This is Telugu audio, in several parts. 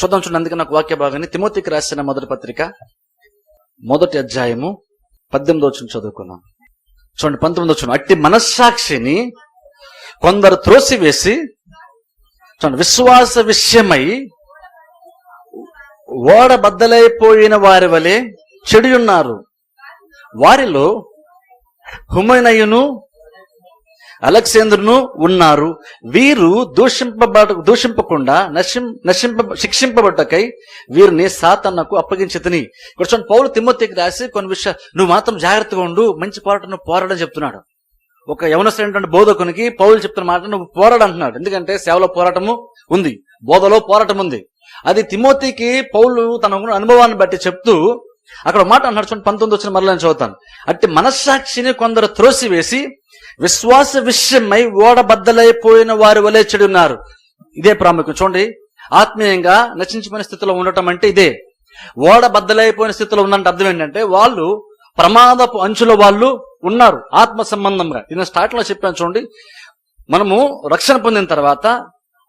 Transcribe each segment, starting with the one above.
చూద్దాం చూడండి. అందుకే నాకు వాక్య భాగాన్ని తిమోతికి రాసిన మొదటి పత్రిక 1వ అధ్యాయము 18వ వచనం చదువుకున్నాం. చూడండి 19వ వచనం. అట్టి మనస్సాక్షిని కొందరు త్రోసివేసి చూడండి విశ్వాస విషయమై ఓడబద్దలైపోయిన వారి వలె చెడియున్నారు. వారిలో హుమైనయును అలెగ్జాంద్రును ఉన్నారు. వీరు దూషింపకుండా శిక్షింపబట్టకై వీరిని సాతానుకు అప్పగించితిని. ఇక్కడ చూడండి, పౌలు తిమోతికి రాసి కొన్ని విషయాలు, నువ్వు మాత్రం జాగ్రత్తగా ఉండు, మంచి పోరాటం పోరాడని చెప్తున్నాడు. ఒక యవనస్తుడైనటువంటి బోధకునికి పౌలు చెప్తున్న మాట, నువ్వు పోరాడంటున్నాడు. ఎందుకంటే సేవలో పోరాటము ఉంది, బోధలో పోరాటం ఉంది. అది తిమోతికి పౌలు తన అనుభవాన్ని బట్టి చెప్తూ అక్కడ మాట అన్నాడు. చూడండి 19 వచ్చిన మరలా చదువుతాను. అట్టి మనస్సాక్షిని కొందరు త్రోసివేసి విశ్వాస విషయమై ఓడబద్దలైపోయిన వారి వలె చెడి ఉన్నారు. ఇదే ప్రాముఖ్యం. చూడండి, ఆత్మీయంగా నశించిపోయిన స్థితిలో ఉండటం అంటే ఇదే. ఓడబద్దలైపోయిన స్థితిలో ఉన్నంటే అర్థం ఏంటంటే వాళ్ళు ప్రమాదపు అంచులో వాళ్ళు ఉన్నారు ఆత్మ సంబంధంగా. నేను స్టార్ట్ లో చెప్పాను చూడండి, మనము రక్షణ పొందిన తర్వాత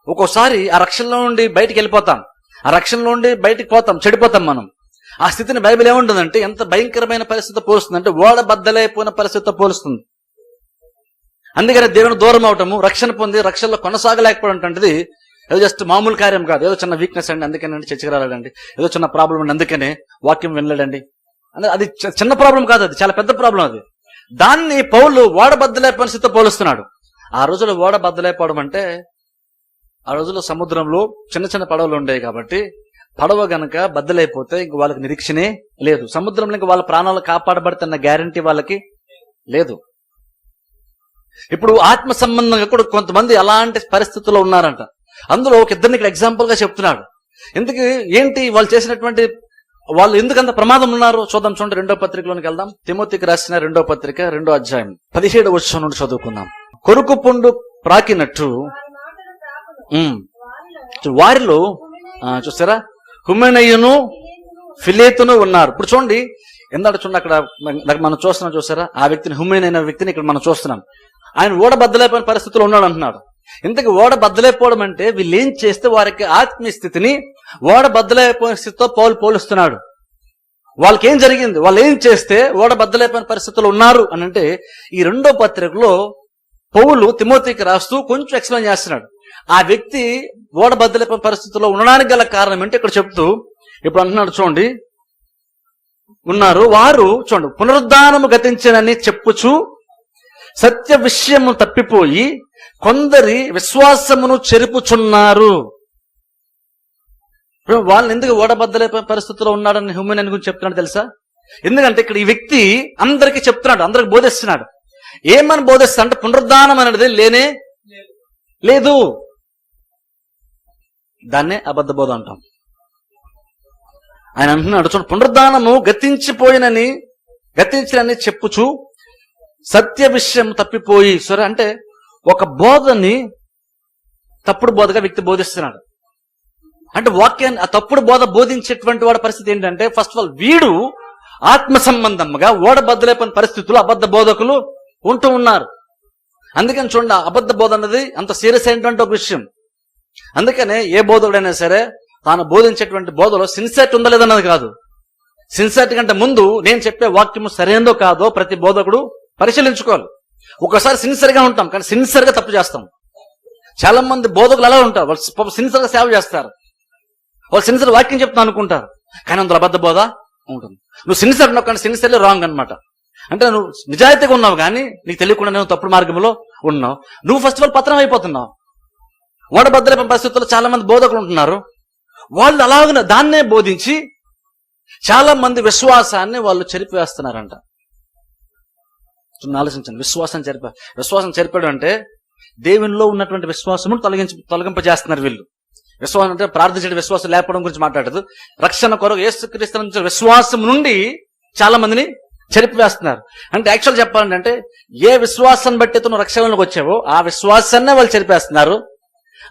ఒక్కోసారి ఆ రక్షణలో నుండి బయటికి వెళ్ళిపోతాం, ఆ రక్షణలో నుండి బయటికి పోతాం, చెడిపోతాం మనం. ఆ స్థితిని బైబిల్ ఏముంటుందంటే ఎంత భయంకరమైన పరిస్థితి పోలుస్తుంది అంటే ఓడబద్దలైపోయిన పరిస్థితితో పోలుస్తుంది. అందుకని దేవుని దూరం అవటము, రక్షణ పొంది రక్షణలో కొనసాగలేకపోవడం అంటేది ఏదో జస్ట్ మామూలు కార్యం కాదు. ఏదో చిన్న వీక్నెస్ అండి, అందుకేనండి చర్చకి రాలేడండి, ఏదో చిన్న ప్రాబ్లం అండి అందుకనే వాక్యం వినలేడండి అంటే అది చిన్న ప్రాబ్లం కాదు, అది చాలా పెద్ద ప్రాబ్లం. అది దాన్ని పౌలు ఓడబద్దలైపోయిన స్థితితో పోలుస్తున్నాడు. ఆ రోజుల్లో ఓడబద్దలైపోవడం అంటే ఆ రోజుల్లో సముద్రంలో చిన్న చిన్న పడవలు ఉండేవి కాబట్టి పడవ గనక బద్దలైపోతే ఇంక వాళ్ళకి నిరీక్షణే లేదు. సముద్రంలో ఇంక వాళ్ళ ప్రాణాలు కాపాడబడుతున్న గ్యారంటీ వాళ్ళకి లేదు. ఇప్పుడు ఆత్మ సంబంధంగా కూడా కొంతమంది అలాంటి పరిస్థితుల్లో ఉన్నారంట. అందులో ఒక ఇద్దరిని ఇక్కడ ఎగ్జాంపుల్ గా చెప్తున్నాడు. ఎందుకు ఏంటి వాళ్ళు చేసినటువంటి, వాళ్ళు ఎందుకంత ప్రమాదం ఉన్నారు చూద్దాం. చూడండి 2వ పత్రికలోనికి వెళ్దాం. తిమోతికి రాసిన 2వ పత్రిక 2వ అధ్యాయం 17వ వచనం నుండి చదువుకుందాం. కొరుకు పుండు ప్రాకినట్టు వారిలో చూసారా హుమైనయును ఫిలేతును ఉన్నారు. ఇప్పుడు చూడండి, ఎందాక చూడండి అక్కడ మనం చూస్తున్నాం, చూసారా ఆ వ్యక్తిని, హుమైనైన వ్యక్తిని ఇక్కడ మనం చూస్తున్నాం. ఆయన ఓడబద్దలైపోయిన పరిస్థితిలో ఉన్నాడు అంటున్నాడు. ఇంతకీ ఓడబద్దలైపోవడం అంటే వీళ్ళు ఏం చేస్తే వారికి ఆత్మీయ స్థితిని ఓడబద్దలైపోయిన స్థితితో పోలుస్తున్నాడు. వాళ్ళకి ఏం జరిగింది, వాళ్ళు ఏం చేస్తే ఓడబద్దలైపోయిన పరిస్థితుల్లో ఉన్నారు అని అంటే ఈ 2వ పత్రికలో పౌలు తిమోతికి రాస్తూ కొంచెం ఎక్స్ప్లెయిన్ చేస్తున్నాడు. ఆ వ్యక్తి ఓడబద్దలైపోయిన పరిస్థితుల్లో ఉండడానికి గల కారణం ఏంటి ఇక్కడ చెప్తూ ఇప్పుడు అంటున్నాడు. చూడండి, ఉన్నారు వారు చూడండి పునరుద్ధానము గతించనని చెప్పుచు సత్య విషయము తప్పిపోయి కొందరి విశ్వాసమును చెరుపుచున్నారు. వాళ్ళని ఎందుకు ఓడబద్దలైపోయిన పరిస్థితుల్లో ఉన్నాడని హ్యూమన్ గురించి చెప్తున్నాడు తెలుసా? ఎందుకంటే ఇక్కడ ఈ వ్యక్తి అందరికీ చెప్తున్నాడు, అందరికి బోధిస్తున్నాడు. ఏమని బోధిస్తా అంటే పునరుద్ధానం అనేది లేనే లేదు. దాన్నే అబద్ధ బోధ అంటాం. ఆయన అంటున్నాడు చూడండి, పునరుద్ధానము గతించినని చెప్పుచు సత్య విషయం తప్పిపోయి. సరే అంటే ఒక బోధని తప్పుడు బోధగా వ్యక్తి బోధిస్తున్నాడు. అంటే వాక్యాన్ని ఆ తప్పుడు బోధ బోధించేటువంటి వాడి పరిస్థితి ఏంటంటే ఫస్ట్ ఆఫ్ ఆల్ వీడు ఆత్మ సంబంధంగా ఓడబద్దలైపోయిన పరిస్థితుల్లో అబద్ధ బోధకులు ఉంటూ ఉన్నారు. అందుకని చూడండి, అబద్ధ బోధ అన్నది అంత సీరియస్ అయినటువంటి ఒక విషయం. అందుకనే ఏ బోధకుడైనా సరే తాను బోధించేటువంటి బోధలో సిన్సియర్టీ ఉందా లేదన్నది కాదు. సిన్సియర్టీ కంటే ముందు నేను చెప్పే వాక్యము సరైనదో కాదో ప్రతి బోధకుడు పరిశీలించుకోవాలి. ఒకసారి సిన్సియర్ గా ఉంటాం కానీ సిన్సియర్ గా తప్పు చేస్తాం. చాలా మంది బోధకులు అలా ఉంటారు, వాళ్ళు సిన్సియర్ గా సేవ చేస్తారు, వాళ్ళు సిన్సియర్ వాక్యం చెప్తాను అనుకుంటారు కానీ అందులో అబద్ధ బోధ ఉంటుంది. నువ్వు సిన్సియర్ ఉన్నావు కానీ సిన్సియర్లీ రాంగ్ అనమాట. అంటే నువ్వు నిజాయితీగా ఉన్నావు కానీ నీకు తెలియకుండా నువ్వు తప్పుడు మార్గంలో ఉన్నావు. నువ్వు ఫస్ట్ ఆఫ్ ఆల్ పతనం అయిపోతున్నావు. ఓడబద్దలైపోయిన పరిస్థితుల్లో చాలా మంది బోధకులు ఉంటున్నారు. వాళ్ళు అలాగనే దాన్నే బోధించి చాలా మంది విశ్వాసాన్ని వాళ్ళు చెరిపివేస్తున్నారంట. ఆలోచించండి, విశ్వాసం చెరిపాడు అంటే దేవునిలో ఉన్నటువంటి విశ్వాసము తొలగింపజేస్తున్నారు వీళ్ళు. విశ్వాసం అంటే ప్రార్థించే విశ్వాసం లేకపోవడం గురించి మాట్లాడదు. రక్షణ కొరకు యేసుక్రీస్తు విశ్వాసం నుండి చాలా మందిని చెరిపివేస్తున్నారు. అంటే యాక్చువల్ చెప్పాలంటే ఏ విశ్వాసాన్ని బట్టి నువ్వు రక్షణలోకి వచ్చావో ఆ విశ్వాసాన్నే వాళ్ళు చెరిపేస్తున్నారు.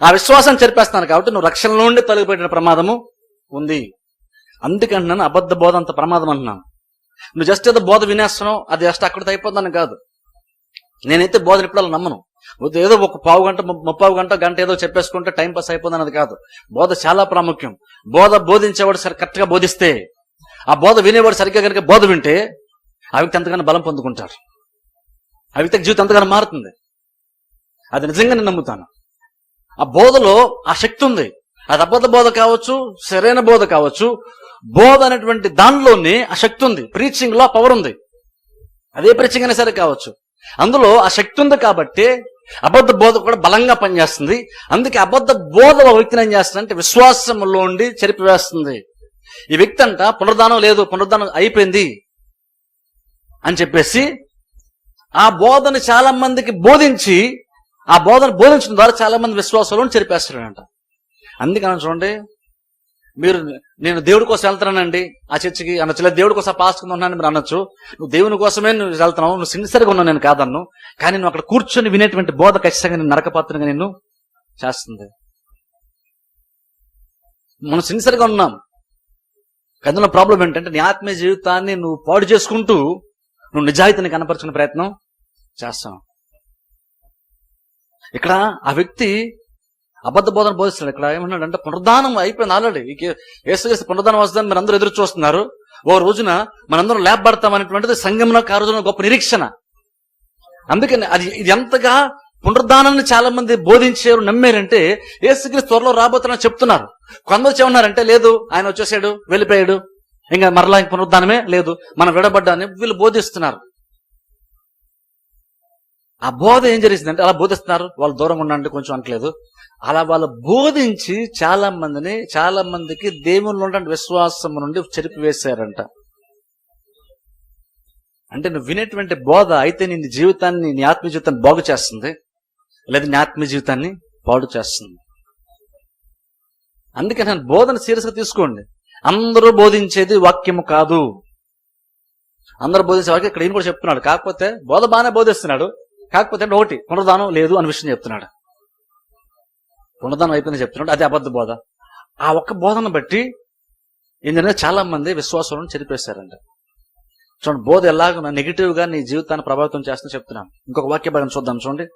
ఆ విశ్వాసాన్ని చెరిపేస్తున్నారు కాబట్టి నువ్వు రక్షణ నుండి తొలగిపోయిన ప్రమాదము ఉంది. అందుకంటున్నాను అబద్ధ బోధ అంత ప్రమాదం అంటున్నాను. నువ్వు జస్ట్ ఏదో బోధ వినేస్తున్నావు, అది జస్ట్ అక్కడితో అయిపోతుందని కాదు. నేనైతే బోధన ఇప్పుడు నమ్మను. ఏదో ఒక పావు గంట 30 గంట ఏదో చెప్పేసుకుంటే టైం పాస్ అయిపోతుంది అన్నది కాదు. బోధ చాలా ప్రాముఖ్యం. బోధించేవాడు కరెక్ట్ గా బోధిస్తే, ఆ బోధ వినేవాడు సరిగ్గా కనుక బోధ వింటే ఆ వ్యక్తి ఎంతగానో బలం పొందుకుంటారు. ఆ వ్యక్తికి జీవితం ఎంతగానో మారుతుంది. అది నిజంగా నేను నమ్ముతాను. ఆ బోధలో ఆ శక్తి ఉంది. అది అబద్ధ బోధ కావచ్చు, సరైన బోధ కావచ్చు, బోధ అనేటువంటి దానిలోనే ఆ శక్తి ఉంది. ప్రీచింగ్ లో పవర్ ఉంది. అదే ప్రీచింగ్ అయినా సరే కావచ్చు, అందులో ఆ శక్తి ఉంది. కాబట్టి అబద్ధ బోధ కూడా బలంగా పనిచేస్తుంది. అందుకే అబద్ధ బోధ ఒక వ్యక్తిని ఏం చేస్తుందంటే విశ్వాసంలో ఉండి చెరిపివేస్తుంది. ఈ వ్యక్తి అంట పునరుద్ధానం లేదు, పునరుద్ధానం అయిపోయింది అని చెప్పేసి ఆ బోధను చాలా మందికి బోధించి, ఆ బోధను బోధించడం ద్వారా చాలా మంది విశ్వాసంలో చెరిపేస్తాడంట. అందుకని చూడండి, నేను దేవుడి కోసం వెళ్తానండి ఆ చర్చికి అనొచ్చు, లేదా దేవుడి కోసం పాస్కుందా ఉన్నాను మీరు అనొచ్చు. నువ్వు దేవుని కోసమే నువ్వు వెళ్తున్నావు, నువ్వు సిన్సియర్గా ఉన్నావు, నేను కాదన్ను. కానీ నువ్వు అక్కడ కూర్చొని వినేటువంటి బోధ ఖచ్చితంగా నేను నరకపాత్రగా నిన్ను చేస్తుంది. మనం సిన్సియర్గా ఉన్నాం. అందులో ప్రాబ్లం ఏంటంటే నీ ఆత్మీయ జీవితాన్ని నువ్వు పాడు చేసుకుంటూ నువ్వు నిజాయితీని కనపరుచుకునే ప్రయత్నం చేస్తావు. ఇక్కడ ఆ వ్యక్తి అబద్ధ బోధన బోధిస్తున్నాడు. ఇక్కడ ఏమన్నాడంటే పునరుద్ధానం అయిపోయింది ఆల్రెడీ. యేసుక్రీస్తు పునరుద్ధానం వస్తుందని మీరు అందరూ ఎదురు చూస్తున్నారు. ఓ రోజున మనందరం లేపబడతామనేటువంటిది సంఘంలో ఆ రోజున గొప్ప నిరీక్షణ. అందుకని ఇది ఎంతగా పునరుద్ధానాన్ని చాలా మంది బోధించారు, నమ్మారంటే యేసుక్రీస్తు త్వరలో రాబోతున్నా చెప్తున్నారు. కొందరు ఏమన్నారంటే లేదు, ఆయన వచ్చేసాడు, వెళ్ళిపోయాడు, ఇంకా మరలా ఇంక పునరుద్ధానమే లేదు, మనం విడబడ్డాన్ని వీళ్ళు బోధిస్తున్నారు. ఆ బోధ ఏం జరిగిందంటే అలా బోధిస్తున్నారు, వాళ్ళు దూరంగా ఉండండి కొంచెం అంటలేదు. అలా వాళ్ళు బోధించి చాలా మందికి దేవుళ్ళు ఉండే విశ్వాసం నుండి చెరిపివేశారంట. అంటే నువ్వు వినేటువంటి బోధ అయితే నీ జీవితాన్ని, నీ ఆత్మీయ జీవితాన్ని బాగు చేస్తుంది, లేదా నీ ఆత్మీయ జీవితాన్ని పాడు చేస్తుంది. అందుకని నేను బోధన సీరియస్ గా తీసుకోండి. అందరూ బోధించేది వాక్యము కాదు. అందరూ బోధించే వాక్యం ఇక్కడ ఈయన కూడా చెప్తున్నాడు. కాకపోతే బోధ బాగానే బోధిస్తున్నాడు, కాకపోతే ఒకటి పునరుద్ధానం లేదు అనే విషయం చెప్తున్నాడు. పునరుద్ధానం అయిపోయింది చెప్తున్నాడు, అది అబద్ధ బోధ. ఆ ఒక్క బోధన బట్టి ఏంటంటే చాలా మంది విశ్వాసాలను చెరిపేశారంట. చూడండి, బోధ ఎలాగో నెగిటివ్ గా నీ జీవితాన్ని ప్రభావితం చేస్తుందని చెప్తున్నాను. ఇంకొక వాక్య భాగం చూద్దాం. చూడండి,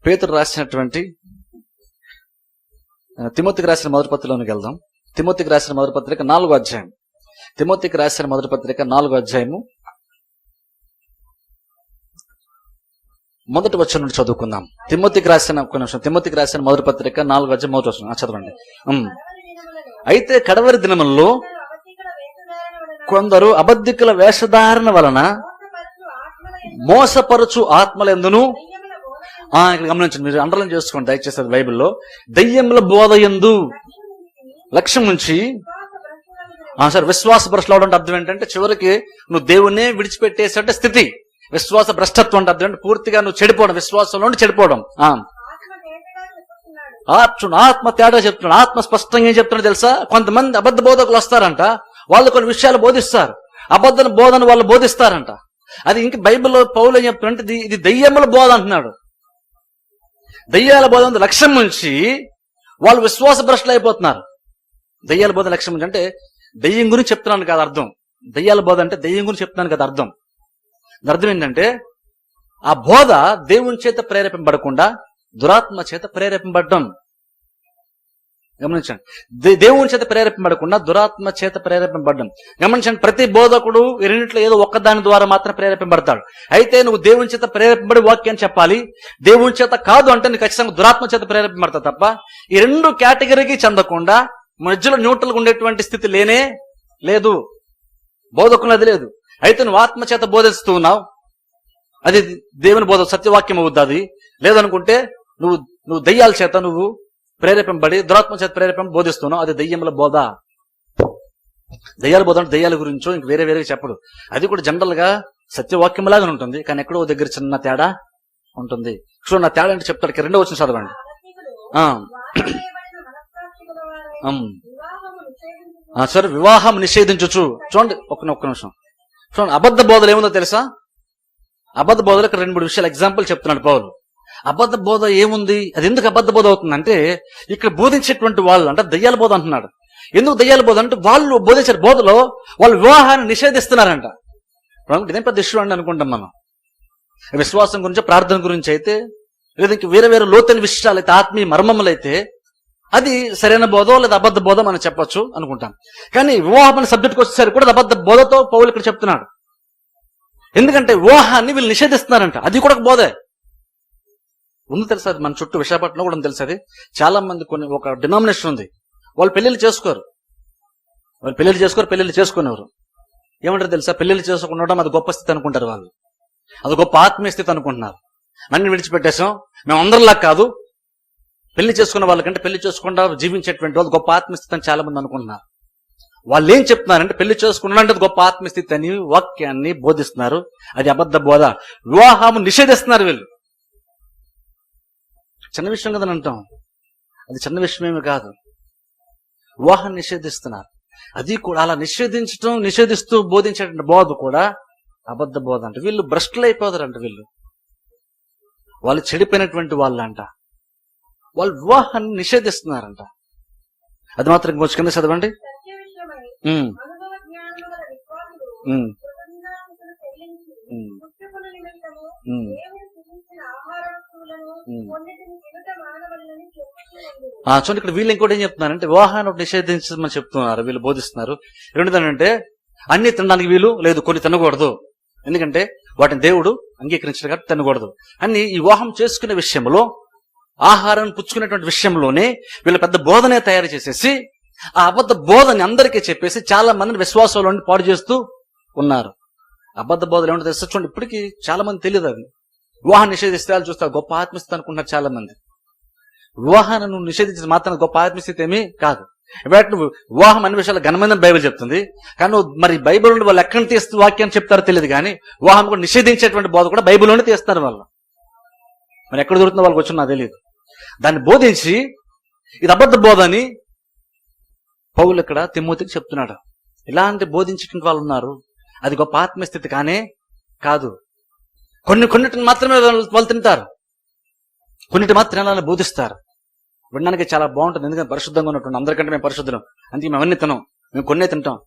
పేతురు రాసినటువంటి తిమోతికి రాసిన మొదటి పత్రికలోనికి వెళ్దాం. తిమోతికి రాసిన మొదటి పత్రిక 4వ అధ్యాయం. తిమోతికి రాసిన మొదటి పత్రిక 4వ అధ్యాయము మొదటి వచనం నుండి చదువుకుందాం. తిమోతికి రాసిన తిమోతికి రాసిన మొదటి పత్రిక 4వ అధ్యాయం మొదటి వచనం చదవండి. అయితే కడవరి దినములలో కొందరు అబద్ధికుల వేషధారణ వలన మోసపరచు ఆత్మలందును, ఇక్కడ గమనించండి, మీరు అండర్లైన్ చేసుకోండి దయచేసి బైబిల్లో, దయ్యముల బోధ యందు లక్ష్యం నుంచి విశ్వాస భ్రష్టులు అవడం అర్థం ఏంటంటే చివరికి నువ్వు దేవుణ్ణే విడిచిపెట్టేసే స్థితి. విశ్వాస భ్రష్టత్వం అంటే అర్థం పూర్తిగా నువ్వు చెడిపోవడం, విశ్వాసంలో నుండి చెడిపోవడం. ఆత్మ తేడా చెప్తున్నాడు. ఆత్మ స్పష్టంగా ఏం చెప్తున్నాడు తెలుసా? కొంతమంది అబద్ధ బోధకులు వస్తారంట, వాళ్ళు కొన్ని విషయాలు బోధిస్తారు, అబద్ధ బోధన వాళ్ళు బోధిస్తారంట. అది ఇంక బైబిల్లో పౌలు ఏం చెప్తున్నాడంటే ఇది దయ్యముల బోధ అంటున్నాడు. దయ్యాల బోధ లక్ష్యం నుంచి వాళ్ళు విశ్వాస భ్రష్టులు అయిపోతున్నారు. దయ్యాల బోధ లక్ష్యం నుంచి అంటే దయ్యం గురించి చెప్తున్నాను కదా అర్థం. దయ్యాల బోధ అంటే దయ్యం గురించి చెప్తున్నాను కదా అర్థం. అర్థం ఏంటంటే ఆ బోధ దేవుని చేత ప్రేరేపింపబడకుండా దురాత్మ చేత ప్రేరేపింపబడడం. గమనించండి, దేవుని చేత ప్రేరేపింపబడకుండా దురాత్మ చేత ప్రేరేపింపబడడం. గమనించండి, ప్రతి బోధకుడు ఈ రెండింటిలో ఏదో ఒక్కదాని ద్వారా మాత్రం ప్రేరేపింపబడతాడు. అయితే నువ్వు దేవుని చేత ప్రేరేపింపబడి వాక్యాన్ని చెప్పాలి, దేవుని చేత కాదు అంటే నీకు ఖచ్చితంగా దురాత్మ చేత ప్రేరేపింపబడతావు తప్ప ఈ రెండు కేటగిరీకి చెందకుండా మధ్యలో న్యూట్రల్గా ఉండేటువంటి స్థితి లేనే లేదు. బోధకులు అది లేదు. అయితే నువ్వు ఆత్మ చేత బోధిస్తూ ఉన్నావు, అది దేవుని బోధ, సత్యవాక్యం అవుద్ది. అది లేదనుకుంటే నువ్వు దయ్యాల చేత నువ్వు ప్రేరేపింపబడి దురాత్మ చేత ప్రేరేపం బోధిస్తున్నావు, అది దయ్యముల బోధ. దయ్యాల బోధ అంటే దయ్యాల గురించో ఇంక వేరే చెప్పడు. అది కూడా జనరల్ గా సత్యవాక్యం లాగానే ఉంటుంది, కానీ ఎక్కడో దగ్గర చిన్న తేడా ఉంటుంది. సో నా తేడా అంటే చెప్తాడు. 2వ వచనం చదవండి. సరే, వివాహం నిషేధించచ్చు. చూడండి ఒక్క నిమిషం చూడండి, అబద్ధ బోధలు ఏముందో తెలుసా? అబద్ధ బోధలు ఇక్కడ 2-3 విషయాలు ఎగ్జాంపుల్ చెప్తున్నాడు పౌలు. అబద్ధ బోధ ఏముంది, అది ఎందుకు అబద్ధ బోధ అవుతుందంటే ఇక్కడ బోధించేటువంటి వాళ్ళు అంటే దయ్యాల బోధ అంటున్నాడు. ఎందుకు దయ్యాల బోధ అంటే వాళ్ళు బోధించే బోధలో వాళ్ళు వివాహాన్ని నిషేధిస్తున్నారంట. ఇదేం పెద్ద ఇష్యూ అండి అనుకుంటాం మనం. విశ్వాసం గురించి, ప్రార్థన గురించి అయితే, లేదా ఇంక వేరే లోతైన విషయాలు అయితే, ఆత్మీయ మర్మములు అయితే అది సరైన బోధో లేదా అబద్ధ బోధ మనం చెప్పొచ్చు అనుకుంటాం. కానీ వివాహం అనే సబ్జెక్ట్కి వచ్చేసరికి కూడా అబద్ధ బోధతో పౌలు ఇక్కడ చెప్తున్నాడు. ఎందుకంటే వివాహాన్ని వీళ్ళు నిషేధిస్తున్నారంట. అది కూడా ఒక బోధే ఉంది. తెలుసా మన చుట్టూ విశాఖపట్నంలో కూడా తెలుసు. అది చాలా మంది ఒక డినామినేషన్ ఉంది. వాళ్ళు పెళ్లిళ్ళు చేసుకోరు, పెళ్లిళ్ళు చేసుకునేవారు. ఏమంటారు తెలుసా? పెళ్లిళ్ళు చేసుకోవడం అది గొప్ప స్థితి అనుకుంటారు వాళ్ళు. అది గొప్ప ఆత్మీయ స్థితి అనుకుంటున్నారు. నన్ను విడిచిపెట్టేసాం, మేము అందరిలా కాదు, పెళ్లి చేసుకున్న వాళ్ళకంటే పెళ్లి చేసుకుండా జీవించేటువంటి వాళ్ళు గొప్ప ఆత్మస్థితి అని చాలా మంది అనుకుంటున్నారు. వాళ్ళు ఏం చెప్తున్నారంటే పెళ్లి చేసుకున్నారంటే గొప్ప ఆత్మస్థితి అని వాక్యాన్ని బోధిస్తున్నారు. అది అబద్ధ బోధ. వివాహము నిషేధిస్తున్నారు వీళ్ళు. చిన్న విషయం కదని అంటాం, అది చిన్న విషయమేమి కాదు. వివాహం నిషేధిస్తున్నారు. అది కూడా అలా నిషేధిస్తూ బోధించేటువంటి బోధ కూడా అబద్ధ బోధ అంట. వీళ్ళు భ్రష్టులు అయిపోతారంట. వాళ్ళు చెడిపోయినటువంటి వాళ్ళంట. వాళ్ళు వివాహాన్ని నిషేధిస్తున్నారంట. అది మాత్రం ఇంకొంచెం కింద చదవండి. చూడండి, ఇక్కడ వీళ్ళు ఇంకోటి ఏం చెప్తున్నారంటే వివాహాన్ని నిషేధించమని చెప్తున్నారు, వీళ్ళు బోధిస్తున్నారు. రెండుదంటే అన్ని తినడానికి వీలు లేదు, కొన్ని తినకూడదు, ఎందుకంటే వాటిని దేవుడు అంగీకరించిన కాబట్టి తినకూడదు అని. ఈ వివాహం చేసుకునే విషయంలో, ఆహారాన్ని పుచ్చుకునేటువంటి విషయంలోనే వీళ్ళు పెద్ద బోధనే తయారు చేసేసి ఆ అబద్ధ బోధని అందరికీ చెప్పేసి చాలా మందిని విశ్వాసంలో పాడు చేస్తూ ఉన్నారు. అబద్ధ బోధలు ఏమంటే తెలుసు చూడండి, ఇప్పటికీ చాలా మంది తెలియదు. అది వివాహాన్ని నిషేధిస్తే వాళ్ళు చూస్తారు గొప్ప ఆత్మస్థితి అనుకుంటున్నారు చాలా మంది. వివాహాన్ని నువ్వు నిషేధించిన మాత్రం గొప్ప ఆత్మస్థితి ఏమీ కాదు. ఇవాటి నువ్వు వివాహం అన్ని విషయాలు ఘనమైన బైబిల్ చెప్తుంది. కానీ మరి బైబిల్ నుండి వాళ్ళు ఎక్కడిని తీస్తూ వాక్యాన్ని చెప్తారో తెలియదు. కానీ వివాహం కూడా నిషేధించేటువంటి బోధ కూడా బైబిల్లోనే తీస్తారు వాళ్ళు. మరి ఎక్కడ దొరుకుతుందో వాళ్ళకి వచ్చి నాకు తెలియదు. దాన్ని బోధించి ఇది అబద్ధ బోధ అని పౌలు ఇక్కడ తిమోతికి చెప్తున్నాడు. ఇలాంటి బోధించిన వాళ్ళు ఉన్నారు. అది గొప్ప ఆత్మస్థితి కానే కాదు. కొన్నిటిని మాత్రమే వాళ్ళు తింటారు, కొన్నిటి మాత్రమే బోధిస్తారు. వినడానికి చాలా బాగుంటుంది, ఎందుకంటే పరిశుద్ధంగా ఉన్నట్టు. అందరికంటే మేము పరిశుద్ధం, అందుకే మేము అన్ని తినాం, మేము కొన్నే తింటాం.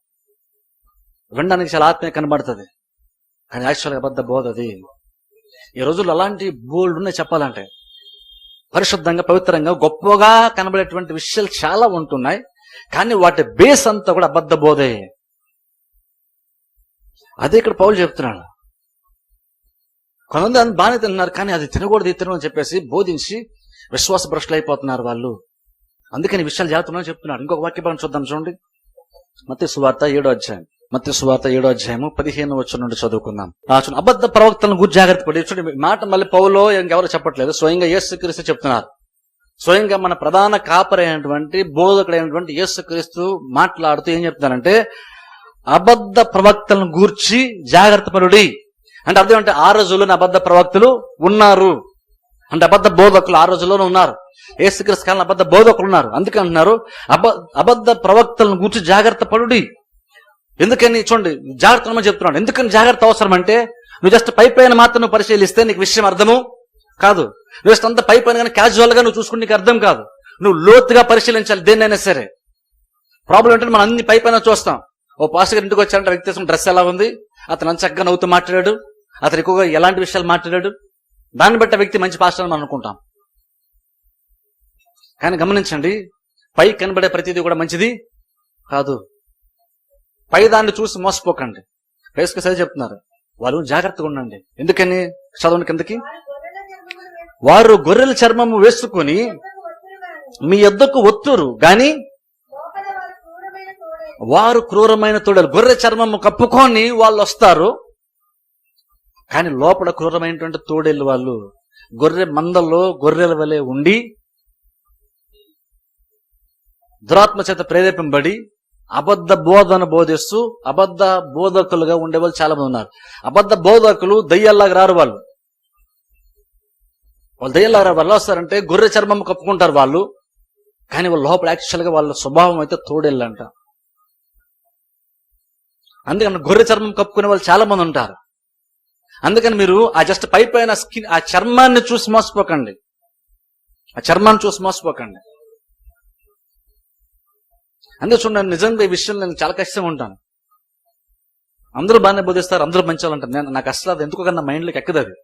వినడానికి చాలా ఆత్మీయ కనబడుతుంది, కానీ యాక్చువల్గా అబద్ధ బోధ అది. ఈ రోజుల్లో అలాంటి బోల్డ్ ఉన్నాయి చెప్పాలంటే. పరిశుద్ధంగా పవిత్రంగా గొప్పగా కనబడేటువంటి విషయాలు చాలా ఉంటున్నాయి, కానీ వాటి బేస్ అంతా కూడా అబద్ధ బోధే. అదే ఇక్కడ పౌలు చెప్తున్నాడు. కొంతమంది అది బాగానే తిన్నారు, కానీ అది తినకూడదు తినడం అని చెప్పేసి బోధించి విశ్వాస భ్రష్టులు అయిపోతున్నారు వాళ్ళు. అందుకని విషయాలు జాగ్రత్తగా చెప్తున్నాడు. ఇంకొక వాక్యం చూద్దాం చూడండి. మత్తయి సువార్త 7వ అధ్యాయము 15వ వచనం నుండి చదువుకుందాం. అబద్ధ ప్రవక్తలను గురించి జాగ్రత్త పడి చూడండి. మాట మళ్ళీ పౌలో ఇంకెవరు చెప్పట్లేదు, స్వయంగా యేసుక్రీస్తు చెప్తున్నారు. స్వయంగా మన ప్రధాన కాపరైనటువంటి బోధకుడైనటువంటి యేసుక్రీస్తు మాట్లాడుతూ ఏం చెప్తున్నారంటే అబద్ధ ప్రవక్తలను గూర్చి జాగ్రత్త పడుడి అంటే అర్థం అంటే ఆ రోజుల్లోనే అబద్ధ ప్రవక్తలు ఉన్నారు అంటే అబద్ధ బోధకులు ఆ రోజుల్లోనే ఉన్నారు. యేసుక్రీస్తు కాలంలో అబద్ధ బోధకులు ఉన్నారు. అందుకే అంటున్నారు అబద్ధ ప్రవక్తలను గూర్చి జాగ్రత్త పడుడి. ఎందుకని చూడండి, జాగ్రత్త చెప్తున్నాడు. ఎందుకని జాగ్రత్త అవసరం అంటే నువ్వు జస్ట్ పై పైన మాత్రం నువ్వు పరిశీలిస్తే నీకు విషయం అర్థము కాదు. నువ్వు జస్ట్ అంత పై పైన కానీ క్యాజువల్ గా నువ్వు చూసుకుంటే నీకు అర్థం కాదు. నువ్వు లోతుగా పరిశీలించాలి దేన్నైనా సరే. ప్రాబ్లం ఏంటంటే మనం అన్ని పై పైన చూస్తాం. ఓ పాస్టర్ గారి ఇంటికి వచ్చారంటే వ్యక్తి డ్రెస్ ఎలా ఉంది, అతను చక్కగా నవ్వుతూ మాట్లాడాడు, అతను ఎక్కువగా ఎలాంటి విషయాలు మాట్లాడాడు, దాన్ని బట్టి వ్యక్తి మంచి పాస్టర్ అని మనం అనుకుంటాం. కానీ గమనించండి, పై కనబడే ప్రతిదీ కూడా మంచిది కాదు. పై దాన్ని చూసి మోసపోకండి. యేసుక్రీస్తు సరే చెప్తున్నారు, వాళ్ళు జాగ్రత్తగా ఉండండి. ఎందుకని చదవండి కిందకి. వారు గొర్రెల చర్మము వేసుకుని మీ యొద్దకు వత్తురు గాని వారు క్రూరమైన తోడేలు. గొర్రె చర్మము కప్పుకొని వాళ్ళు వస్తారు, కానీ లోపల క్రూరమైనటువంటి తోడేళ్ళు. వాళ్ళు గొర్రె మందల్లో గొర్రెల వలె ఉండి దురాత్మ చేత ప్రేరేపింపబడి అబద్ధ బోధన బోధిస్తూ అబద్ధ బోధకులుగా ఉండేవాళ్ళు చాలా మంది ఉన్నారు. అబద్ధ బోధకులు దయ్యాల్లాగా రారు. వాళ్ళు దయ్యాల్లాగా రారు. వాళ్ళు వస్తారంటే గొర్రె చర్మం కప్పుకుంటారు వాళ్ళు, కానీ వాళ్ళ లోపల యాక్చువల్గా వాళ్ళ స్వభావం అయితే తోడేళ్ళంట. అందుకని గొర్రె చర్మం కప్పుకునే వాళ్ళు చాలా మంది ఉంటారు. అందుకని మీరు ఆ జస్ట్ పై పైన స్కిన్ ఆ చర్మాన్ని చూసి మోసపోకండి. అందుకే చూడండి, నిజంగా ఈ విషయంలో నేను చాలా కష్టంగా ఉంటాను. అందరూ బాగానే బోధిస్తారు, అందరూ మంచి వాళ్ళు అంటారు. నాకు అసలు అది ఎందుకో నా మైండ్లోకి ఎక్కదు. అది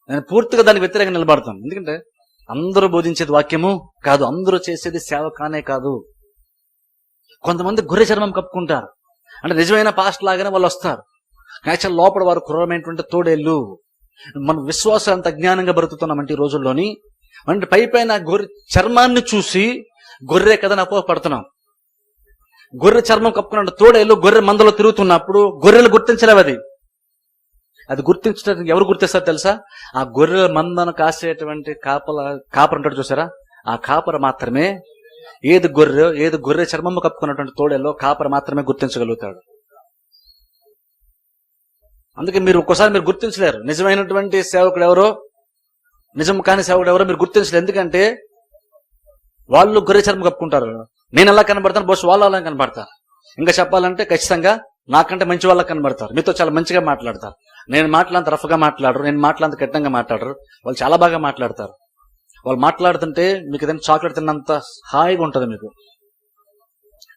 నేను పూర్తిగా దానికి వ్యతిరేకంగా నిలబడతాను. ఎందుకంటే అందరూ బోధించేది వాక్యము కాదు, అందరూ చేసేది సేవ కానే కాదు. కొంతమంది గొర్రె చర్మం కప్పుకుంటారు, అంటే నిజమైన పాస్ట్ లాగానే వాళ్ళు వస్తారు. యాక్చువల్ లోపల వారు క్రూరమైనటువంటి తోడేళ్ళు. మన విశ్వాసం అంత అజ్ఞానంగా బ్రతుకుతున్నామంటే ఈ రోజుల్లోని, అంటే పై పైన గొర్రె చర్మాన్ని చూసి గొర్రె కదని అపోహపడుతున్నాం. గొర్రె చర్మం కప్పుకున్న తోడేళ్ళు గొర్రె మందలో తిరుగుతున్నప్పుడు గొర్రెలు గుర్తించలేవు. అది గుర్తించడానికి ఎవరు గుర్తిస్తారు తెలుసా? ఆ గొర్రెల మందను కాసేటువంటి కాపర్ అంటాడు చూసారా, ఆ కాపర మాత్రమే ఏది గొర్రె చర్మము కప్పుకున్నటువంటి తోడేలో కాపర మాత్రమే గుర్తించగలుగుతాడు. అందుకే మీరు ఒక్కోసారి మీరు గుర్తించలేరు నిజమైనటువంటి సేవకుడు ఎవరో, నిజం కాని సేవకుడు ఎవరో మీరు గుర్తించలేరు. ఎందుకంటే వాళ్ళు గొర్రె చర్మం కప్పుకుంటారు. నేను ఎలా కనబడతాను, బహుశా వాళ్ళు అలా కనబడతారు. ఇంకా చెప్పాలంటే ఖచ్చితంగా నాకంటే మంచి వాళ్ళకి కనబడతారు. మీతో చాలా మంచిగా మాట్లాడతారు. నేను మాట్లాడంత రఫ్గా మాట్లాడరు, నేను మాట్లాడంత కఠినంగా మాట్లాడరు. వాళ్ళు చాలా బాగా మాట్లాడతారు. వాళ్ళు మాట్లాడుతుంటే మీకు ఏదైనా చాక్లెట్ తిన్నంత హాయిగా ఉంటుంది. మీకు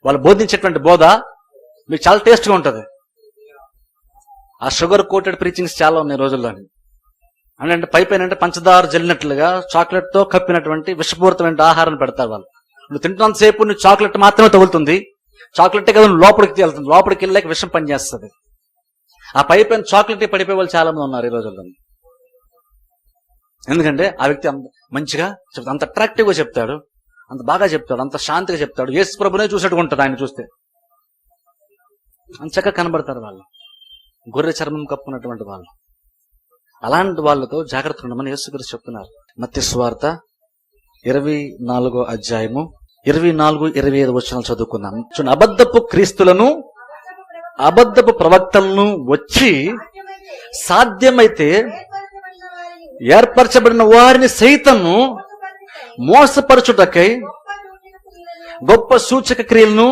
వాళ్ళు బోధించేటువంటి బోధ మీకు చాలా టేస్ట్గా ఉంటుంది. ఆ షుగర్ కోటెడ్ ప్రీచింగ్స్ చాలా ఉన్నాయి రోజుల్లోని. అంటే పై పైన అంటే పంచదార జల్లినట్లుగా చాక్లెట్ తో కప్పినటువంటి విషపూరితమైన ఆహారాన్ని పెడతారు వాళ్ళు. నువ్వు తింటున్నంతసేపు నువ్వు చాక్లెట్ మాత్రమే తగులుతుంది. చాక్లెట్ కదా లోపలికి వెళ్తుంది, లోపలికి వెళ్ళలేక విషం పనిచేస్తుంది. ఆ పై పైన చాక్లెట్ పడిపోయే వాళ్ళు చాలా మంది ఉన్నారు ఈ రోజుల్లో. ఎందుకంటే ఆ వ్యక్తి మంచిగా చెప్తాడు, అంత అట్రాక్టివ్ గా చెప్తాడు, అంత బాగా చెప్తాడు, అంత శాంతిగా చెప్తాడు. యేసు ప్రభునే చూసేట్టుగా ఉంటాడు ఆయన చూస్తే. అంత చక్కగా కనబడతారు వాళ్ళు, గొర్రె చర్మం కప్పుకున్నటువంటి వాళ్ళు. అలాంటి వాళ్ళతో జాగ్రత్త ఉండమని యేసుక్రీస్తు చెప్తున్నారు. మత్తయి సువార్త 24వ అధ్యాయము 24-25 వచనాలు చదువుకుందాం. చూడండి, అబద్ధపు క్రీస్తులను అబద్ధపు ప్రవక్తలను వచ్చి సాధ్యమైతే ఏర్పరచబడిన వారిని సైతము మోసపరచుటకై గొప్ప సూచక క్రియలను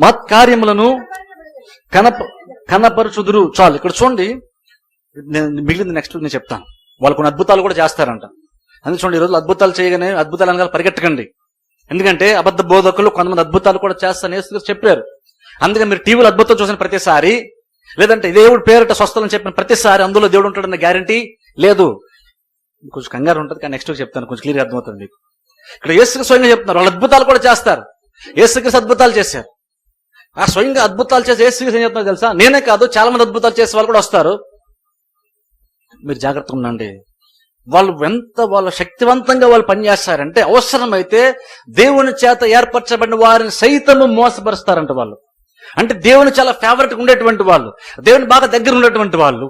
మత్కార్యములను కనపరచుదురు. చాలు, ఇక్కడ చూడండి, మిగిలింది నెక్స్ట్ నేను చెప్తాను. వాళ్ళు కొన్ని అద్భుతాలు కూడా చేస్తారంట. అందుకే చూడండి, ఈ రోజు అద్భుతాలు చేయగానే అద్భుతాలు అనగా పరిగెట్టకండి. ఎందుకంటే అబద్ధ బోధకులు కొంతమంది అద్భుతాలు కూడా చేస్తారని చెప్పారు. అందుకే మీరు టీవీలో అద్భుతం చూసిన ప్రతిసారి, లేదంటే దేవుడు పేరిట స్వస్థలని చెప్పిన ప్రతిసారి అందులో దేవుడు ఉంటాడన్న గ్యారంటీ లేదు. కొంచెం కంగారు ఉంటుంది, కానీ నెక్స్ట్ చెప్తాను, కొంచెం క్లియర్గా అర్థమవుతుంది మీకు. ఇక్కడ యేసుకి స్వయంగా చెప్తున్నారు, వాళ్ళు అద్భుతాలు కూడా చేస్తారు. యేసుకి అద్భుతాలు చేశారు. ఆ స్వయంగా అద్భుతాలు చేసి యేసుకి ఏం చెప్తున్నారు తెలుసా? నేనే కాదు, చాలా మంది అద్భుతాలు చేసే వాళ్ళు కూడా వస్తారు. మీరు జాగ్రత్తగా ఉండండి. వాళ్ళ శక్తివంతంగా వాళ్ళు పనిచేస్తారంటే అవసరమైతే దేవుని చేత ఏర్పరచబడిన వారిని సైతము మోసపరుస్తారంట వాళ్ళు. అంటే దేవుని చాలా ఫేవరెట్ ఉండేటువంటి వాళ్ళు, దేవుని బాగా దగ్గర ఉండేటువంటి వాళ్ళు,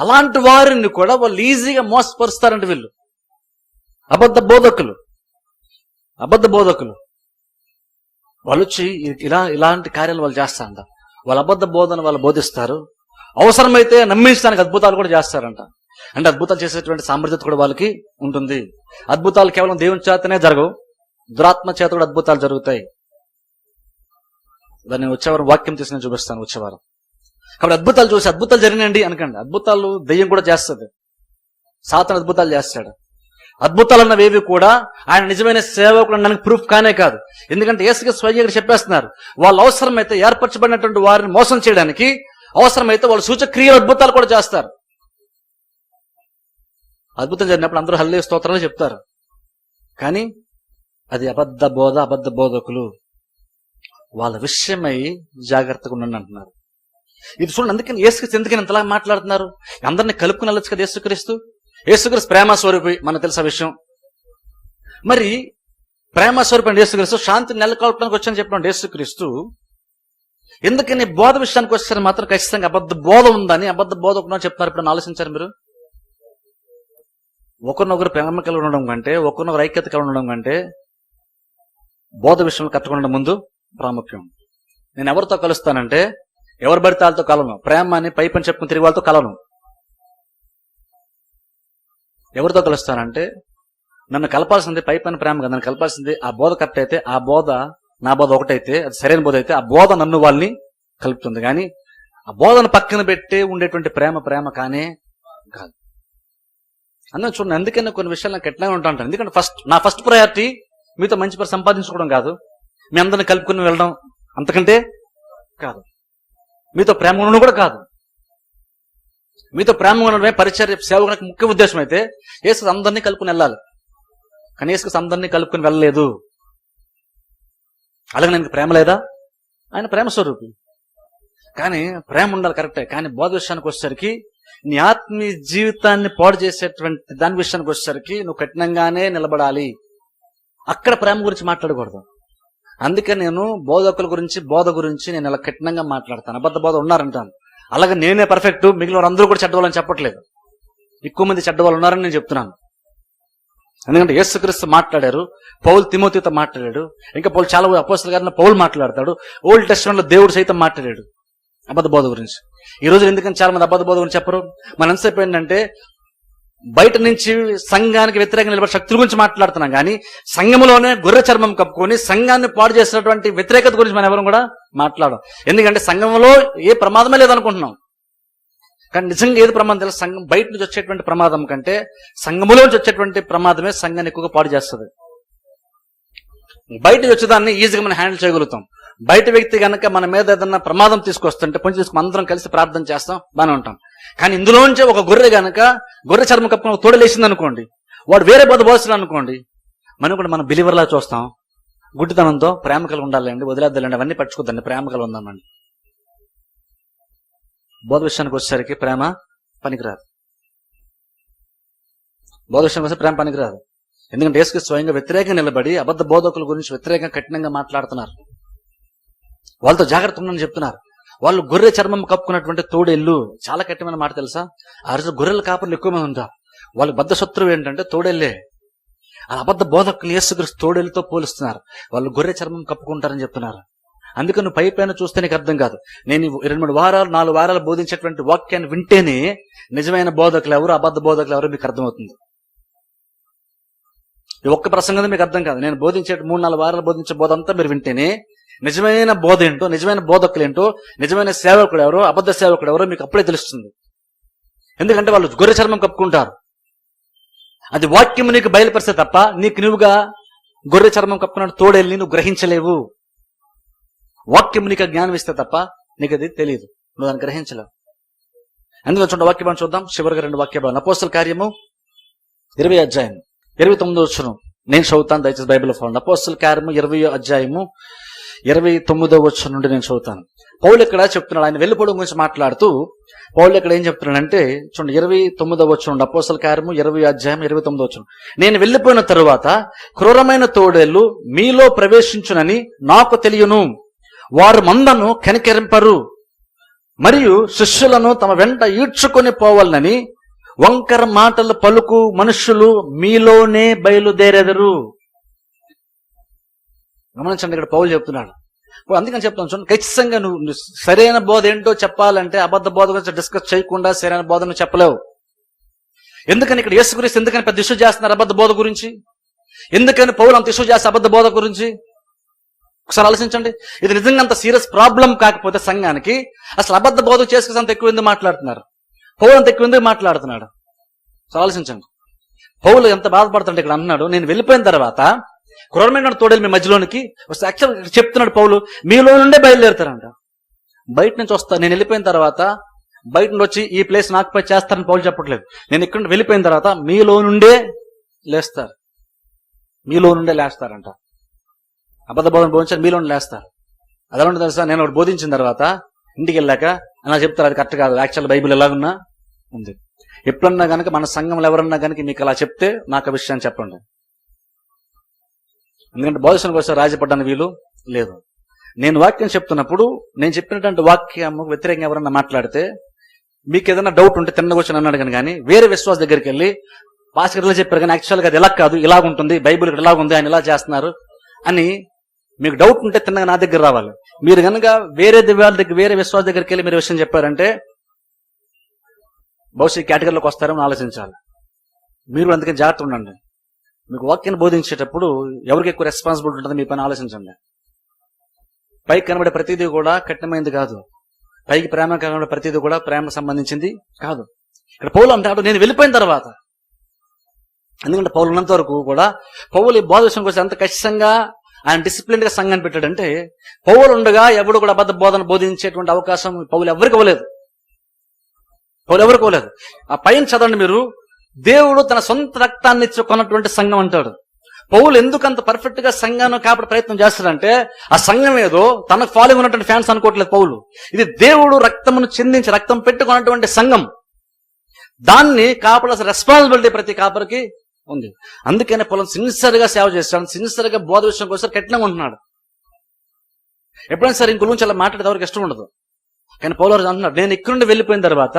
అలాంటి వారిని కూడా వాళ్ళు ఈజీగా మోసపరుస్తారంట వీళ్ళు. అబద్ధ బోధకులు వాళ్ళు వచ్చి ఇలాంటి కార్యాలు వాళ్ళు చేస్తారంట. వాళ్ళ అబద్ధ బోధన వాళ్ళు బోధిస్తారు. అవసరమైతే నమ్మించడానికి అద్భుతాలు కూడా చేస్తారంట. అంటే అద్భుతాలు చేసేటువంటి సామర్థ్యత కూడా వాళ్ళకి ఉంటుంది. అద్భుతాలు కేవలం దేవుని చేతనే జరగవు, దురాత్మ చేత కూడా అద్భుతాలు జరుగుతాయి. దాన్ని వచ్చేవారం వాక్యం తీసి నేను చూపిస్తాను వచ్చేవారం. కాబట్టి అద్భుతాలు చూసి అద్భుతాలు జరిగినండి అనకండి. అద్భుతాలు దెయ్యం కూడా చేస్తుంది, సాతాను అద్భుతాలు చేస్తాడు. అద్భుతాలు అన్నవేవి కూడా ఆయన నిజమైన సేవకుడు అనడానికి ప్రూఫ్ కానే కాదు. ఎందుకంటే యేసుకి స్వయంగా చెప్పేస్తున్నారు, వాళ్ళు అవసరమైతే ఏర్పరచబడినటువంటి వారిని మోసం చేయడానికి అవసరమైతే వాళ్ళు సూచక్రియలు అద్భుతాలు కూడా చేస్తారు. అద్భుతం జరిగినప్పుడు అందరూ హల్లెలూయా స్తోత్రాలు చెప్తారు, కానీ అది అబద్ధ బోధకులు. వాళ్ళ విషయమై జాగ్రత్తగా ఉండండి అంటున్నారు. ఇది చూడండి, అందుకని యేసుక్రీస్తు ఎందుకని ఇంతలా మాట్లాడుతున్నారు? అందరినీ కలుపుకుని వెళ్ళొచ్చు కదా యేసుక్రీస్తు. ప్రేమ స్వరూపి, మనకు తెలుసా విషయం. మరి ప్రేమ స్వరూపి అంటే యేసుక్రీస్తు శాంతిని నెలకొల్పడానికి వచ్చని చెప్పిన యేసుక్రీస్తు ఎందుకని బోధ విషయానికి వచ్చారు మాత్రం ఖచ్చితంగా అబద్ధ బోధ ఉందని, అబద్ధ బోధ ఒకటి చెప్తున్నారు. ఇప్పుడు ఆలోచించారు మీరు? ఒకరినొకరు ప్రేమ కలిగి ఉండడం కంటే, ఒకరినొకరు ఐక్యత కలిగి ఉండడం కంటే బోధ విషయంలో కట్టుకోవడం ముందు ప్రాముఖ్యం. నేను ఎవరితో కలుస్తానంటే ఎవరి పడితే వాళ్ళతో కలను. ప్రేమ అని పై పని చెప్పుకుని తిరిగి వాళ్ళతో కలను. ఎవరితో కలుస్తానంటే నన్ను కలపాల్సింది పై పని ప్రేమ కదా, నన్ను కలపాల్సింది ఆ బోధ కరెక్ట్ అయితే, ఆ బోధ నా బోధ ఒకటైతే, అది సరైన బోధ అయితే ఆ బోధ నన్ను వాళ్ళని కలుపుతుంది. కానీ ఆ బోధను పక్కన పెట్టి ఉండేటువంటి ప్రేమ కానే కాదు. అన్న చూడండి, అందుకని కొన్ని విషయాలు నాకు ఎట్లా ఉంటాను. ఎందుకంటే నా ఫస్ట్ ప్రయారిటీ మీతో మంచి పేరు సంపాదించుకోవడం కాదు, మీ అందరిని కలుపుకుని వెళ్ళడం అంతకంటే కాదు, మీతో ప్రేమ ఉండడం కూడా కాదు. మీతో ప్రేమ ఉండడమే పరిచర్య సేవకునికి ముఖ్య ఉద్దేశం అయితే యేసు అందరినీ కలుపుకుని వెళ్ళాలి. కానీ యేసుక్రీస్తు అందరినీ కలుపుకొని వెళ్ళలేదు. అలాగే ఆయనకి ప్రేమ లేదా? ఆయన ప్రేమ స్వరూపి. కానీ ప్రేమ ఉండాలి కరెక్టే, కానీ బోధ విషయానికి వచ్చేసరికి, నీ ఆత్మీయ జీవితాన్ని పాడు చేసేటువంటి దాని విషయానికి వచ్చేసరికి నువ్వు కఠినంగానే నిలబడాలి. అక్కడ ప్రేమ గురించి మాట్లాడకూడదు. అందుకే నేను బోధకుల గురించి, బోధ గురించి నేను ఇలా కఠినంగా మాట్లాడతాను. అబద్ధ బోధ ఉన్నారంటాను. అలాగే నేనే పర్ఫెక్ట్, మిగిలిన అందరూ కూడా చెడ్డవాళ్ళని చెప్పట్లేదు. ఎక్కువ మంది చెడ్డవాళ్ళు ఉన్నారని నేను చెప్తున్నాను. ఎందుకంటే యేసుక్రీస్తు మాట్లాడారు, పౌలు తిమోతితో మాట్లాడాడు, ఇంకా పౌలు చాలా అపోస్తలుల గారిని పౌలు మాట్లాడతాడు, ఓల్డ్ టెస్టమెంట్ లో దేవుడు సైతం మాట్లాడాడు అబద్ధ బోధ గురించి. ఈ రోజు ఎందుకని చాలా మంది అబద్ధ బోధ గురించి చెప్పరు? మన ఎంతసేపు ఏంటంటే బయట నుంచి సంఘానికి వ్యతిరేకంగా నిలబడే శక్తుల గురించి మాట్లాడుతున్నాం, కానీ సంఘంలోనే గొర్రె చర్మం కప్పుకొని సంఘాన్ని పాడు చేసినటువంటి వ్యతిరేకత గురించి మనం ఎవరు కూడా మాట్లాడడం. ఎందుకంటే సంఘంలో ఏ ప్రమాదమే లేదనుకుంటున్నాం, కానీ నిజంగా ఏది ప్రమాదం తెలుసు? సంఘం బయట నుంచి వచ్చేటువంటి ప్రమాదం కంటే సంఘములోంచి వచ్చేటువంటి ప్రమాదమే సంఘాన్ని ఎక్కువగా పాడు చేస్తుంది. బయట వచ్చేదాన్ని ఈజీగా మనం హ్యాండిల్ చేయగలుగుతాం. బయట వ్యక్తి కనుక మన మీద ఏదన్నా ప్రమాదం తీసుకొస్తుంటే కొంచెం తీసుకుని అందరం కలిసి ప్రార్థన చేస్తాం, బాగానే ఉంటాం. కానీ ఇందులోంచి ఒక గొర్రె కనుక గొర్రె చర్మం కప్పుకొని తోడలేసింది అనుకోండి, వాడు వేరే బోధ బోధిస్తాడు అనుకోండి, మనం కూడా మనం బిలీవర్లా చూస్తాం. గుడ్డితనంతో ప్రేమ కలిగి ఉండాలండి, వదిలేద్దాలండి, అవన్నీ పట్టుకోద్దండి, ప్రేమ కలిగి ఉందామండి. బోధ విషయానికి వచ్చేసరికి ప్రేమ పనికిరాదు. బోధ విషయానికి వస్తే ప్రేమ పనికిరాదు. ఎందుకంటే యేసుక్రీస్తు స్వయంగా వ్యతిరేకంగా నిలబడి అబద్ధ బోధకుల గురించి వ్యతిరేకంగా కఠినంగా మాట్లాడుతున్నారు. వాళ్ళతో జాగ్రత్త ఉండని చెప్తున్నారు. వాళ్ళు గొర్రె చర్మం కప్పుకున్నటువంటి తోడేళ్ళు, చాలా కఠినమైన మాట తెలుసా? ఆ రోజు గొర్రెల కాపర్లు ఎక్కువ మంది ఉంటారు. వాళ్ళకి బద్ధ శత్రువు ఏంటంటే తోడేళ్లే. ఆ అబద్ధ బోధకులు యేసుక్రీస్తు తోడేళ్ళతో పోలుస్తున్నారు. వాళ్ళు గొర్రె చర్మం కప్పుకుంటారని చెప్తున్నారు. అందుకని నువ్వు పైపైన చూస్తే నీకు అర్థం కాదు. నేను 2-3 వారాలు 4 వారాలు బోధించేటువంటి వాక్యాన్ని వింటేనే నిజమైన బోధకులు ఎవరు, అబద్ధ బోధకులు ఎవరు మీకు అర్థమవుతుంది. ఈ ఒక్క ప్రసంగం మీకు అర్థం కాదు. నేను బోధించే 3-4 వారాలు బోధించే బోధ అంతా మీరు వింటేనే నిజమైన బోధ ఏంటో, నిజమైన బోధకులు ఏంటో, నిజమైన సేవకుడు ఎవరో, అబద్ధ సేవకుడు ఎవరో మీకు అప్పుడే తెలుస్తుంది. ఎందుకంటే వాళ్ళు గొర్రె చర్మం కప్పుకుంటారు. అది వాక్యం నీకు బయలుపరిస్తే తప్ప నీకు నువ్వుగా గొర్రె చర్మం కప్పుకున్న తోడేళ్ళని నువ్వు గ్రహించలేవు. వాక్యం నీకు జ్ఞానం ఇస్తే తప్ప నీకు అది తెలియదు, నువ్వు దాన్ని గ్రహించలేవు. అందుకని చూడండి, వాక్య భాగం చూద్దాం. చివరిగా 2 వాక్య భాగం. అపోస్తల కార్యము 20వ అధ్యాయం 29వ వచనం నేను చదువుతాను, దయచేసి బైబిల్ ఫోన్. అపోస్తల కార్యము 20వ అధ్యాయము 29వ వచనం నుండి నేను చదువుతాను. పౌలు ఇక్కడ చెప్తున్నాడు, ఆయన వెళ్ళిపోవడం గురించి మాట్లాడుతూ పౌలు ఇక్కడ ఏం చెప్తున్నాడంటే చూడండి, 29వ వచనం, అపోస్తల కార్యము 20వ అధ్యాయం 29వ వచనం. నేను వెళ్ళిపోయిన తరువాత క్రూరమైన తోడేళ్లు మీలో ప్రవేశించునని నాకు తెలియను. వారు మందను కనికరింపరు మరియు శిష్యులను తమ వెంట ఈడ్చుకొని పోవాలని వంకర మాటలు పలుకు మనుషులు మీలోనే బయలుదేరెదరు. గమనించండి, ఇక్కడ పౌలు చెప్తున్నాడు. అందుకని చెప్తాను చూడండి, ఖచ్చితంగా నువ్వు సరైన బోధ ఏంటో చెప్పాలంటే అబద్ధ బోధ గురించి డిస్కస్ చేయకుండా సరైన బోధను చెప్పలేవు. ఎందుకని ఇక్కడ యేసుక్రీస్తు ఎందుకని పెద్ద ఇష్యూ చేస్తున్నారు అబద్ధ బోధ గురించి? ఎందుకని పౌలు అంత ఇష్యూ చేస్తే అబద్ధ బోధ గురించి? ఒకసారి ఆలోచించండి. ఇది నిజంగా అంత సీరియస్ ప్రాబ్లం కాకపోతే సంఘానికి అసలు అబద్ధ బోధ చేసుకుని అంత ఎక్కువ ఎందుకు మాట్లాడుతున్నారు? పౌలు అంత ఎక్కువ ఎందుకు మాట్లాడుతున్నాడు? ఆలోచించండి. పౌలు ఎంత బాధపడుతుంటే ఇక్కడ అన్నాడు, నేను వెళ్ళిపోయిన తర్వాత క్రూరమైన తోడేలు మీ మధ్యలోనికి వస్తే, యాక్చువల్ చెప్తున్నాడు పౌలు మీలో నుండే బయలుదేరుతారంట. బయట నుంచి వస్తా, నేను వెళ్ళిపోయిన తర్వాత బయట నుండి వచ్చి ఈ ప్లేస్ నాకుపై చేస్తారని పౌలు చెప్పట్లేదు. నేను ఇక్కడ నుండి వెళ్ళిపోయిన తర్వాత మీలో నుండే లేస్తారు, మీలో నుండే లేస్తారంట. అబద్ధ బోధన బోధించారు, మీలో లేస్తారు. అదే ఉంటుంది తెలుసా, నేను ఒకటి బోధించిన తర్వాత ఇంటికి వెళ్ళాక అలా చెప్తారు అది కరెక్ట్ కాదు, యాక్చువల్ బైబిల్ ఎలాగున్నా ఉంది. ఎప్పుడన్నా కనుక మన సంఘంలో ఎవరన్నా కనుక మీకు అలా చెప్తే నాకు ఆ విషయాన్ని చెప్పండి. ఎందుకంటే బోధనకు వస్తే రాజపడ్డానికి వీలు లేదు. నేను వాక్యం చెప్తున్నప్పుడు నేను చెప్పినటువంటి వాక్యం వ్యతిరేకంగా ఎవరన్నా మాట్లాడితే మీకు ఏదైనా డౌట్ ఉంటే తిన్నగా వచ్చి నన్ను అడగను, కానీ వేరే విశ్వాస దగ్గరికి వెళ్ళి పాస్టర్ ఇలా చెప్పారు కానీ యాక్చువల్గా అది ఎలా కాదు, ఇలాగుంటుంది, బైబిల్ ఇక్కడ ఇలాగుంది, ఆయన ఇలా చేస్తున్నారు అని మీకు డౌట్ ఉంటే తిన్నగా నా దగ్గర రావాలి. మీరు కనుక వేరే వాళ్ళ దగ్గర, వేరే విశ్వాస దగ్గరికి వెళ్ళి మీరు విషయం చెప్పారంటే బహుశా ఈ కేటగిరీలోకి వస్తారని ఆలోచించాలి. మీరు అందుకని జాగ్రత్త ఉండండి. మీకు వాక్యాన్ని బోధించేటప్పుడు ఎవరికి ఎక్కువ రెస్పాన్సిబిలిటీ ఉంటుంది మీ పని ఆలోచించండి. పైకి కనబడే ప్రతిదీ కూడా కఠినమైనది కాదు, పైకి ప్రేమ కనబడే ప్రతిదీ కూడా ప్రేమ సంబంధించింది కాదు. ఇక్కడ పౌలు అంటాడు నేను వెళ్ళిపోయిన తర్వాత. ఎందుకంటే పౌలు ఉన్నంత వరకు కూడా పౌలు ఈ బోధ విషయం కోసం ఎంత ఖచ్చితంగా ఆయన డిసిప్లిన్ గా సంఘాన్ని పెట్టాడంటే పౌలు ఉండగా ఎవడు కూడా అబద్ధ బోధన బోధించేటువంటి అవకాశం పౌలు ఎవరికి ఇవ్వలేదు. పౌలు ఎవరికి ఇవ్వలేదు. ఆ పైన చదవండి మీరు, దేవుడు తన సొంత రక్తాన్ని ఇచ్చి కొన్నటువంటి సంఘం అంటాడు. పౌలు ఎందుకు అంత పర్ఫెక్ట్ గా సంఘాన్ని కాపాడే ప్రయత్నం చేస్తాడంటే ఆ సంఘం ఏదో తనకు ఫాలోయింగ్ ఉన్నటువంటి ఫ్యాన్స్ అనుకోవట్లేదు పౌలు. ఇది దేవుడు రక్తమును చెందించి రక్తం పెట్టుకున్నటువంటి సంఘం. దాన్ని కాపాడాల్సిన రెస్పాన్సిబిలిటీ ప్రతి కాపరికి ఉంది. అందుకనే పౌలు సిన్సియర్ గా సేవ చేస్తాడు, సిన్సియర్ గా బోధ విషయం కోసం కఠినంగా ఉంటున్నాడు. ఎప్పుడైనా సరే ఇంకో నుంచి అలా మాట్లాడేది ఎవరికి ఇష్టం ఉండదు. కానీ పౌలు అంటున్నాడు, నేను ఇక్కడ నుండి వెళ్ళిపోయిన తర్వాత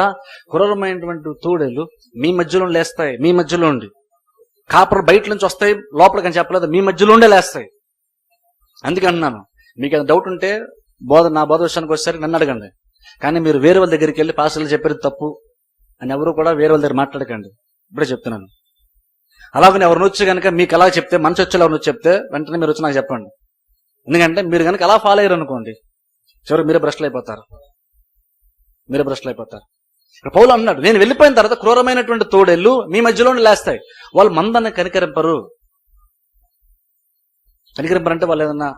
క్రూరమైనటువంటి తోడేళ్ళు మీ మధ్యలో లేస్తాయి, మీ మధ్యలో ఉండి. కాపరు బయట నుంచి వస్తాయి, లోపలికి అని చెప్పలేదు, మీ మధ్యలో ఉండే లేస్తాయి. అందుకే అంటున్నాను, మీకు ఏదైనా డౌట్ ఉంటే నా బోధ విషయానికి వచ్చేసరికి నన్ను అడగండి. కానీ మీరు వేరే వాళ్ళ దగ్గరికి వెళ్ళి పాస్టర్లు చెప్పేది తప్పు అని ఎవరు కూడా వేరే వాళ్ళ దగ్గర మాట్లాడకండి. ఇప్పుడే చెప్తున్నాను. అలాగని ఎవరిని వచ్చి కనుక మీకు అలా చెప్తే, మంచి వచ్చి ఎవరిని వచ్చి చెప్తే వెంటనే మీరు వచ్చి నాకు చెప్పండి. ఎందుకంటే మీరు కనుక అలా ఫాలో అయ్యారు అనుకోండి, చివరికి మీరే భ్రష్టులు అయిపోతారు. పౌలు అన్నాడు, నేను వెళ్ళిపోయిన తర్వాత క్రూరమైనటువంటి తోడేళ్ళు మీ మధ్యలోనే లేస్తాయి. వాళ్ళు మందన్ని కనికరింపరు అంటే వాళ్ళు ఏదన్నా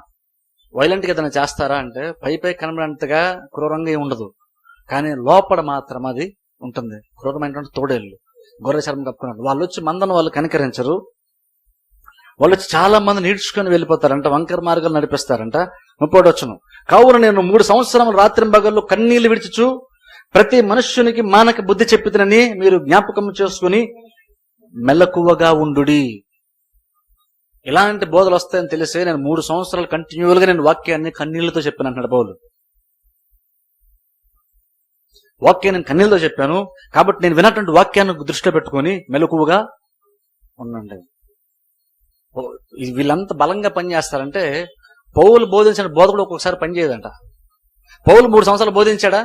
వైలెంట్ గా ఏదైనా చేస్తారా అంటే పై కనబడినంతగా క్రూరంగా ఉండదు, కానీ లోపల మాత్రం అది ఉంటుంది. క్రూరమైనటువంటి తోడేళ్ళు గొర్రె చర్మం కప్పుకున్నాడు. వాళ్ళు వచ్చి మందను వాళ్ళు కనికరించరు. వాళ్ళు వచ్చి చాలా మంది నీడ్చుకొని వెళ్ళిపోతారంట, వంకర మార్గాలు నడిపిస్తారంట. 30 వచ్చును, కావున నేను 3 సంవత్సరములు రాత్రింబగళ్ళు కన్నీళ్లు విడిచుచు ప్రతి మనుష్యునికి మానక బుద్ధి చెప్పితనని మీరు జ్ఞాపకం చేసుకుని మెలకువగా ఉండుడి. ఇలాంటి బోధలు వస్తాయని తెలిసే నేను 3 సంవత్సరాలు కంటిన్యూలుగా నేను వాక్యాన్ని కన్నీళ్లతో చెప్పాను అంటున్నాడు పౌలు. వాక్యాన్ని నేను కన్నీళ్లతో చెప్పాను కాబట్టి నేను విన్నటువంటి వాక్యాన్ని దృష్టిలో పెట్టుకొని మెలకువగా ఉండండి. వీళ్ళంతా బలంగా పనిచేస్తారంటే పౌలు బోధించిన బోధ కూడా ఒక్కొక్కసారి పనిచేయదంట. పౌలు 3 సంవత్సరాలు బోధించాడా?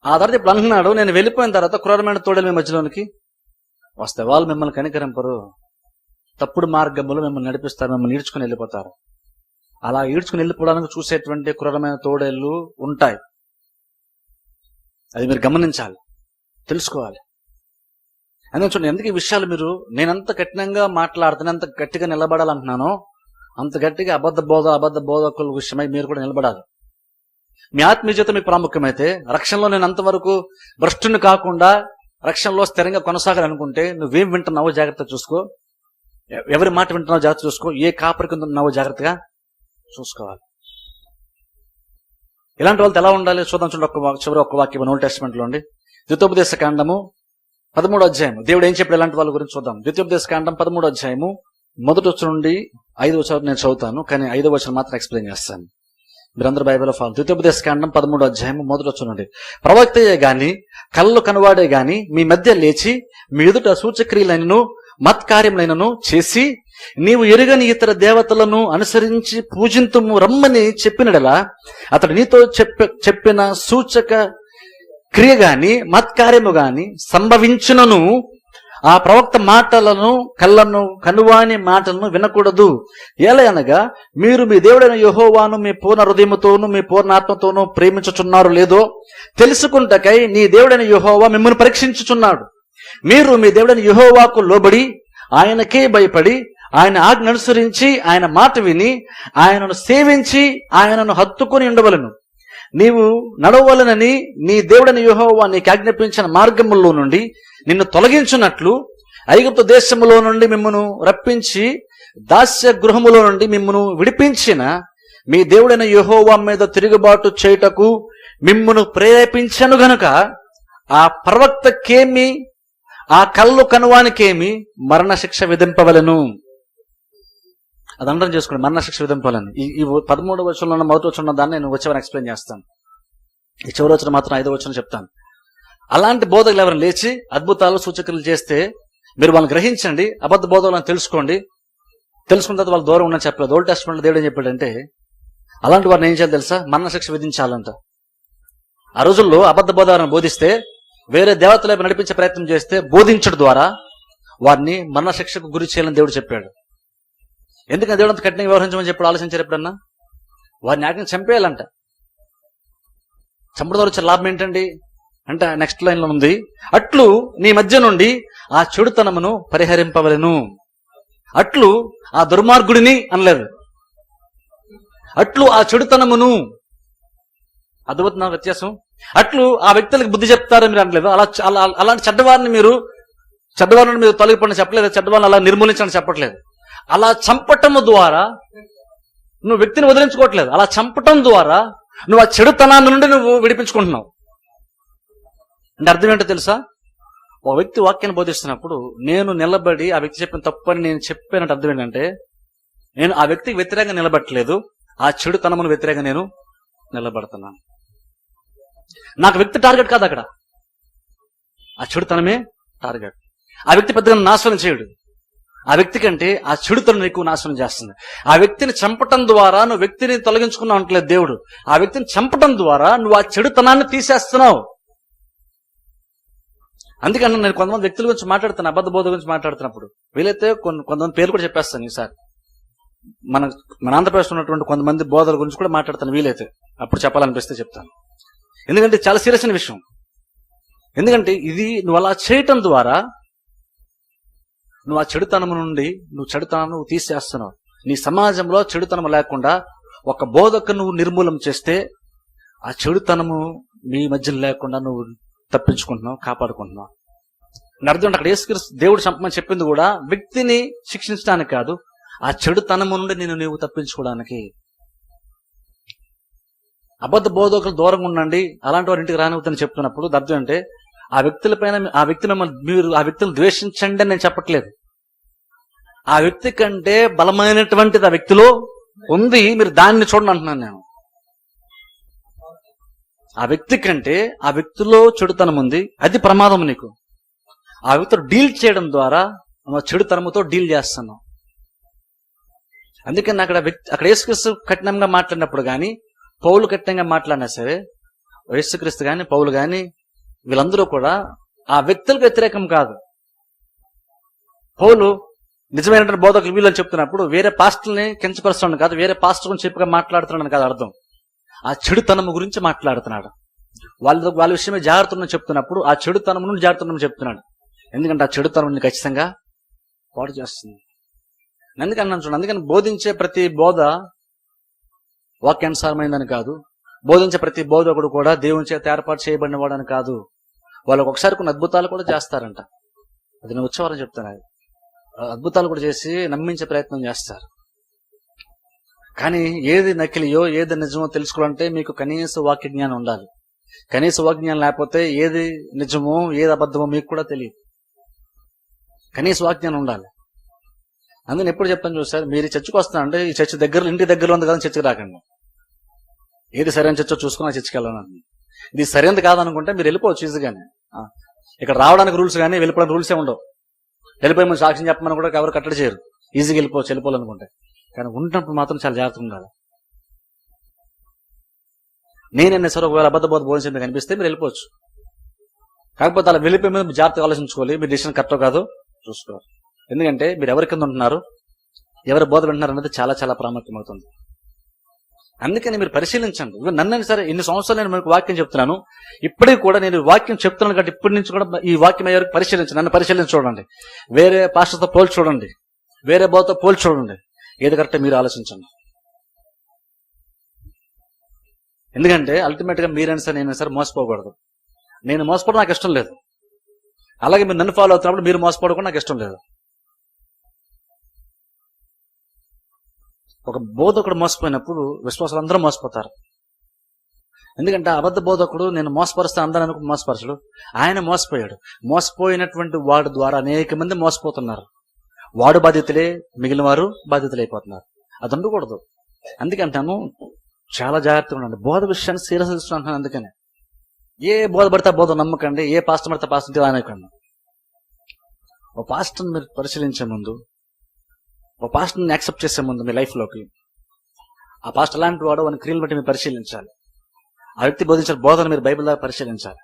ఆ తర్వాత ఇప్పుడు అంటున్నాడు, నేను వెళ్ళిపోయిన తర్వాత క్రూరమైన తోడేలు మీ మధ్యలోనికి వస్తే వాళ్ళు మిమ్మల్ని కనికరింపరు, తప్పుడు మార్గంలో మిమ్మల్ని నడిపిస్తారు, మిమ్మల్ని ఈడ్చుకుని వెళ్ళిపోతారు. అలా ఈడ్చుకుని వెళ్ళిపోవడానికి చూసేటువంటి క్రూరమైన తోడేళ్ళు ఉంటాయి. అది మీరు గమనించాలి, తెలుసుకోవాలి. అందుకని చూడండి, ఎందుకు ఈ విషయాలు మీరు నేనంత కఠినంగా మాట్లాడుతున్నా, అంత గట్టిగా నిలబడాలంటున్నానో అంత గట్టిగా అబద్ధ బోధకుల విషయమై మీరు కూడా నిలబడాలి. మీ ఆత్మీయ జీవితం మీకు ప్రాముఖ్యమైతే, రక్షణలో నేను అంతవరకు భ్రష్టుని కాకుండా రక్షణలో స్థిరంగా కొనసాగాలనుకుంటే నువ్వేం వింటున్నావో జాగ్రత్త చూసుకో, ఎవరి మాట వింటున్నావో జాగ్రత్త చూసుకో, ఏ కాపరికి ఉన్నావో జాగ్రత్తగా చూసుకోవాలి. ఇలాంటి వాళ్ళతో ఎలా ఉండాలి చూద్దాం. చూడండి, చివరి ఒక్క వాక్యం ఓల్డ్ టెస్ట్మెంట్ లో ఉండి ద్వితోపదేశ కాండము 13వ అధ్యాయం. దేవుడు ఏం చెప్పాడు ఇలాంటి వాళ్ళ గురించి చూద్దాం. ద్వితోపదేశ కాండం 13వ అధ్యాయము 1వ వచనం నుండి 5వ వచనం నేను చదువుతాను, కానీ 5వ వచనం మాత్రం ఎక్స్ప్లెయిన్ చేస్తాను. మీరందరూ బైబిల్లో ఫాలో. ద్వితోపదేశ కాండం 13వ అధ్యాయము 1వ వచనం నుండి, ప్రవక్తయే గాని కళ్ళు కనువాడే గాని మీ మధ్య లేచి మీ ఎదుట సూచక్రియలైనను మత్కార్యములైనను చేసి నీవు ఎరుగని ఇతర దేవతలను అనుసరించి పూజింతుము రమ్మని చెప్పినడలా అతడు నీతో చెప్పిన సూచక క్రియ గాని మత్కార్యము గాని సంభవించునను ఆ ప్రవక్త మాటలను కనువాని మాటలను వినకూడదు. ఏలయనగా మీరు మీ దేవుడైన యెహోవాను మీ పూర్ణ హృదయముతోను మీ పూర్ణ ఆత్మతోనూ ప్రేమించుచున్నారు లేదో తెలుసుకుంటకై నీ దేవుడైన యెహోవా మిమ్మల్ని పరీక్షించుచున్నాడు. మీరు మీ దేవుడైన యెహోవాకు లోబడి ఆయనకే భయపడి ఆయన ఆజ్ఞ అనుసరించి ఆయన మాట విని ఆయనను సేవించి ఆయనను హత్తుకొని ఉండవలను. నీవు నడవలనని నీ దేవుడైన యెహోవా నీకు ఆజ్ఞాపించిన మార్గములో నుండి నిన్ను తొలగించున్నట్లు ఐగుప్తు దేశములో నుండి మిమ్మును రప్పించి దాస్య గృహములో నుండి మిమ్మును విడిపించిన మీ దేవుడైన యెహోవా మీద తిరుగుబాటు చేయుటకు మిమ్మును ప్రేరేపించను గనుక ఆ ప్రవక్తకేమి ఆ కళ్ళు కనువానికేమి మరణశిక్ష విధింపవలను. అది అర్థం చేసుకోండి, మరణశిక్ష విధింపాలని. ఈ 13వ వచనంలో ఉన్న 1వ వచనం దాన్ని నేను వచ్చేవారిని ఎక్స్ప్లెయిన్ చేస్తాను. ఈ చివరి వచనం మాత్రం 5వ వచనం చెప్తాను. అలాంటి బోధకులు ఎవరైనా లేచి అద్భుతాలు సూచకలు చేస్తే మీరు వాళ్ళని గ్రహించండి, అబద్ధ బోధకులను తెలుసుకోండి. తెలుసుకున్న తర్వాత వాళ్ళు దూరం ఉన్నని చెప్పలేదు. ఓల్డ్ టెస్ట్మెంట్లో దేవుడు ఏం చెప్పాడంటే అలాంటి వారిని ఏం చేయాలి తెలుసా? మరణశిక్ష విధించాలంట. ఆ రోజుల్లో అబద్ధ బోధకులను బోధిస్తే వేరే దేవతల నడిపించే ప్రయత్నం చేస్తే బోధించడం ద్వారా వారిని మరణశిక్షకు గురి చేయాలని దేవుడు చెప్పాడు. ఎందుకంటే దేవుడు అంత కఠినంగా వ్యవహరించమని చెప్పి ఆలోచించారు ఎప్పుడన్నా? వారిని ఆజ్ఞ చంపేయాలంట. చంపడం ద్వారా వచ్చే లాభం ఏంటండి అంటే నెక్స్ట్ లైన్ లో ఉంది, అట్లు నీ మధ్య నుండి ఆ చెడుతనమును పరిహరింపవలెను. అట్లు ఆ దుర్మార్గుడిని అనలేదు, అట్లు ఆ చెడుతనమును. అద్భుతమైన వ్యత్యాసం. అట్లు ఆ వ్యక్తులకు బుద్ధి చెప్తారని మీరు అనలేదు. అలాంటి చెడ్డవారిని మీరు తొలగిపోండి చెప్పలేదు, చెడ్డవారిని అలా నిర్మూలించండి చెప్పట్లేదు. అలా చంపటం ద్వారా నువ్వు వ్యక్తిని వదిలించుకోవట్లేదు. అలా చంపటం ద్వారా నువ్వు ఆ చెడుతనాన్ని నుండి నువ్వు విడిపించుకుంటున్నావు. అంటే అర్థం ఏంటో తెలుసా? ఒక వ్యక్తి వాక్యాన్ని బోధిస్తున్నప్పుడు నేను నిలబడి ఆ వ్యక్తి చెప్పిన తప్పని నేను చెప్పానంటే అర్థం ఏంటంటే నేను ఆ వ్యక్తికి వ్యతిరేకంగా నిలబడట్లేదు, ఆ చెడుతనమును వ్యతిరేకంగా నేను నిలబడుతున్నాను. నాకు వ్యక్తి టార్గెట్ కాదు, అక్కడ ఆ చెడుతనమే టార్గెట్. ఆ వ్యక్తి పెద్దగా నాశనం చేయడు. ఆ వ్యక్తి కంటే ఆ చెడుతనం ఎక్కువ నాశనం చేస్తుంది. ఆ వ్యక్తిని చంపటం ద్వారా నువ్వు వ్యక్తిని తొలగించుకున్నావు అంటలేదు దేవుడు. ఆ వ్యక్తిని చంపటం ద్వారా నువ్వు ఆ చెడుతనాన్ని తీసేస్తున్నావు. అందుకని నేను కొంతమంది వ్యక్తుల గురించి మాట్లాడుతాను, అబద్ధ బోధ గురించి మాట్లాడుతున్నప్పుడు వీలైతే కొంతమంది పేర్లు కూడా చెప్పేస్తాను. ఈసారి మన ఆంధ్రప్రదేశ్లో ఉన్నటువంటి కొంతమంది బోధల గురించి కూడా మాట్లాడతాను వీలైతే, అప్పుడు చెప్పాలనిపిస్తే చెప్తాను. ఎందుకంటే చాలా సీరియస్ అయిన విషయం. ఎందుకంటే ఇది నువ్వు అలా చేయటం ద్వారా నువ్వు ఆ చెడుతనం నుండి నువ్వు తీసేస్తున్నావు. నీ సమాజంలో చెడుతనం లేకుండా ఒక బోధకు నువ్వు నిర్మూలన చేస్తే ఆ చెడుతనము మీ మధ్యలో లేకుండా నువ్వు తప్పించుకుంటున్నావు, కాపాడుకుంటున్నావు. అర్థం అక్కడ యేసుక్రీస్తు దేవుడు చంపమని చెప్పింది కూడా వ్యక్తిని శిక్షించడానికి కాదు, ఆ చెడుతనము నుండి నీవు తప్పించుకోవడానికి. అబద్ధ బోధకులు దూరంగా ఉండండి, అలాంటి వారి ఇంటికి రానివ్వద్దని చెప్తున్నప్పుడు అర్థం అంటే ఆ వ్యక్తులపైన ఆ వ్యక్తిని మీరు ఆ వ్యక్తిని ద్వేషించండి అని నేను చెప్పట్లేదు. ఆ వ్యక్తి కంటే బలమైనటువంటిది ఆ వ్యక్తిలో ఉంది, మీరు దాన్ని చూడండి అంటున్నాను నేను. ఆ వ్యక్తి కంటే ఆ వ్యక్తిలో చెడుతనం ఉంది, అది ప్రమాదం నీకు. ఆ వ్యక్తితో డీల్ చేయడం ద్వారా నువ్వు చెడుతనముతో డీల్ చేస్తున్నావు. అందుకని అక్కడ యేసుక్రీస్తు కఠినంగా మాట్లాడినప్పుడు కానీ పౌలు కఠినంగా మాట్లాడినా సరే, యేసుక్రీస్తు కానీ పౌలు కానీ వీళ్ళందరూ కూడా ఆ వ్యక్తులకు వ్యతిరేకం కాదు. పౌలు నిజమైన బోధకులు వీళ్ళని చెప్తున్నప్పుడు వేరే పాస్టర్ని కించపరుస్తున్నాడు కాదు, వేరే పాస్టర్ గురించి చెప్పగా మాట్లాడుతున్నాడు కాదు అర్థం. ఆ చెడుతనము గురించి మాట్లాడుతున్నాడు. వాళ్ళ విషయమే జాగ్రత్తను చెప్తున్నప్పుడు ఆ చెడుతనం నుండి జాగ్రత్తను చెప్తున్నాడు. ఎందుకంటే ఆ చెడుతనం ఖచ్చితంగా పాడు చేస్తుంది. అందుకని చూడండి, అందుకని బోధించే ప్రతి బోధ వాక్యానుసారమైందని కాదు, బోధించే ప్రతి బోధకుడు కూడా దేవుని చేత ఏర్పాటు చేయబడిన వాడని కాదు. వాళ్ళకు ఒకసారి కొన్ని అద్భుతాలు కూడా చేస్తారంట. అది నేను వచ్చేవారం చెప్తాను. అద్భుతాలు కూడా చేసి నమ్మించే ప్రయత్నం చేస్తారు. కానీ ఏది నకిలియో ఏది నిజమో తెలుసుకోవాలంటే మీకు కనీస వాక్య జ్ఞానం ఉండాలి. కనీస వాక్య జ్ఞానం లేకపోతే ఏది నిజమో ఏది అబద్ధమో మీకు కూడా తెలియదు. కనీస వాక్య జ్ఞానం ఉండాలి. అందుకని ఎప్పుడు చెప్తాను చూసారు, మీరు చర్చకు వస్తానంటే ఈ చర్చ ఇంటి దగ్గరలో ఉంది కదా చర్చకి రాకండి. ఏది సరైన చర్చో చూసుకుని ఆ చర్చకి వెళ్ళాలని. ఇది సరైనది కాదనుకుంటే మీరు వెళ్ళిపోవచ్చు ఈజీగానే. ఇక్కడ రావడానికి రూల్స్ కానీ వెళ్ళిపోవడానికి రూల్సే ఉండవు. వెళ్ళిపోయి మనం సాక్ష్యం చెప్పమని కూడా ఎవరు కట్టడి చేయరు. ఈజీగా వెళ్ళిపోవాలనుకుంటే. కానీ ఉన్నప్పుడు మాత్రం చాలా జాగ్రత్తగా ఉండాలి. నేనైనా సరే ఒకవేళ అబద్ధ బోధ బోధించి మీకు అనిపిస్తే మీరు వెళ్ళిపోవచ్చు. కాకపోతే అలా వెళ్ళిపోయి మీద జాగ్రత్తగా ఆలోచించుకోవాలి, మీ డిసిషన్ కరెక్టో కాదో చూసుకోవాలి. ఎందుకంటే మీరు ఎవరి కింద ఉంటున్నారు, ఎవరి బోధ వింటున్నారు అనేది చాలా చాలా ప్రాముఖ్యమవుతుంది. అందుకని మీరు పరిశీలించండి. నన్నైనా సరే ఇన్ని సంవత్సరాలు నేను మీకు వాక్యం చెప్తున్నాను, ఇప్పటికి కూడా నేను వాక్యం చెప్తున్నాను కాబట్టి ఇప్పటి నుంచి కూడా ఈ వాక్యం ఎవరికి పరిశీలించండి. నన్ను పరిశీలించి చూడండి, వేరే పాస్టర్తో పోల్చి చూడండి, వేరే బోధతో పోల్చి చూడండి, ఏది కరెక్ట్ మీరు ఆలోచించండి. ఎందుకంటే అల్టిమేట్ గా మీరైనా సరే నేనైనా సరే మోసపోకూడదు. నేను మోసపోవడం నాకు ఇష్టం లేదు, అలాగే మీరు నన్ను ఫాలో అవుతున్నప్పుడు మీరు మోసపోవడం కూడా నాకు ఇష్టం లేదు. ఒక బోధకుడు మోసపోయినప్పుడు విశ్వాసాలు అందరూ మోసపోతారు. ఎందుకంటే అబద్ధ బోధకుడు నేను మోసపరుస్తాను అందరూ అనుకుని మోసపరచడు. ఆయన మోసపోయాడు. మోసపోయినటువంటి వాడు ద్వారా అనేక మంది మోసపోతున్నారు. వాడు బాధితులే, మిగిలిన వారు బాధితులైపోతున్నారు. అది ఉండకూడదు. అందుకంటాను చాలా జాగ్రత్తగా ఉండండి. బోధ విషయాన్ని సీరియస్ తీసుకుంటున్నాను. అందుకని ఏ బోధ పడితే బోధ నమ్మకండి, ఏ పాస్టర్ పడితే పాస్టర్ అనకండి. ఒక పాస్టర్ని మీరు పరిశీలించే ముందు, ఒక పాస్టర్ని యాక్సెప్ట్ చేసే ముందు మీ లైఫ్లోకి ఆ పాస్టర్ ఎలాంటి వాడో అని క్రియలు బట్టి మీరు పరిశీలించాలి. ఆ వ్యక్తి బోధించిన బోధన మీరు బైబిల్ దాకా పరిశీలించాలి.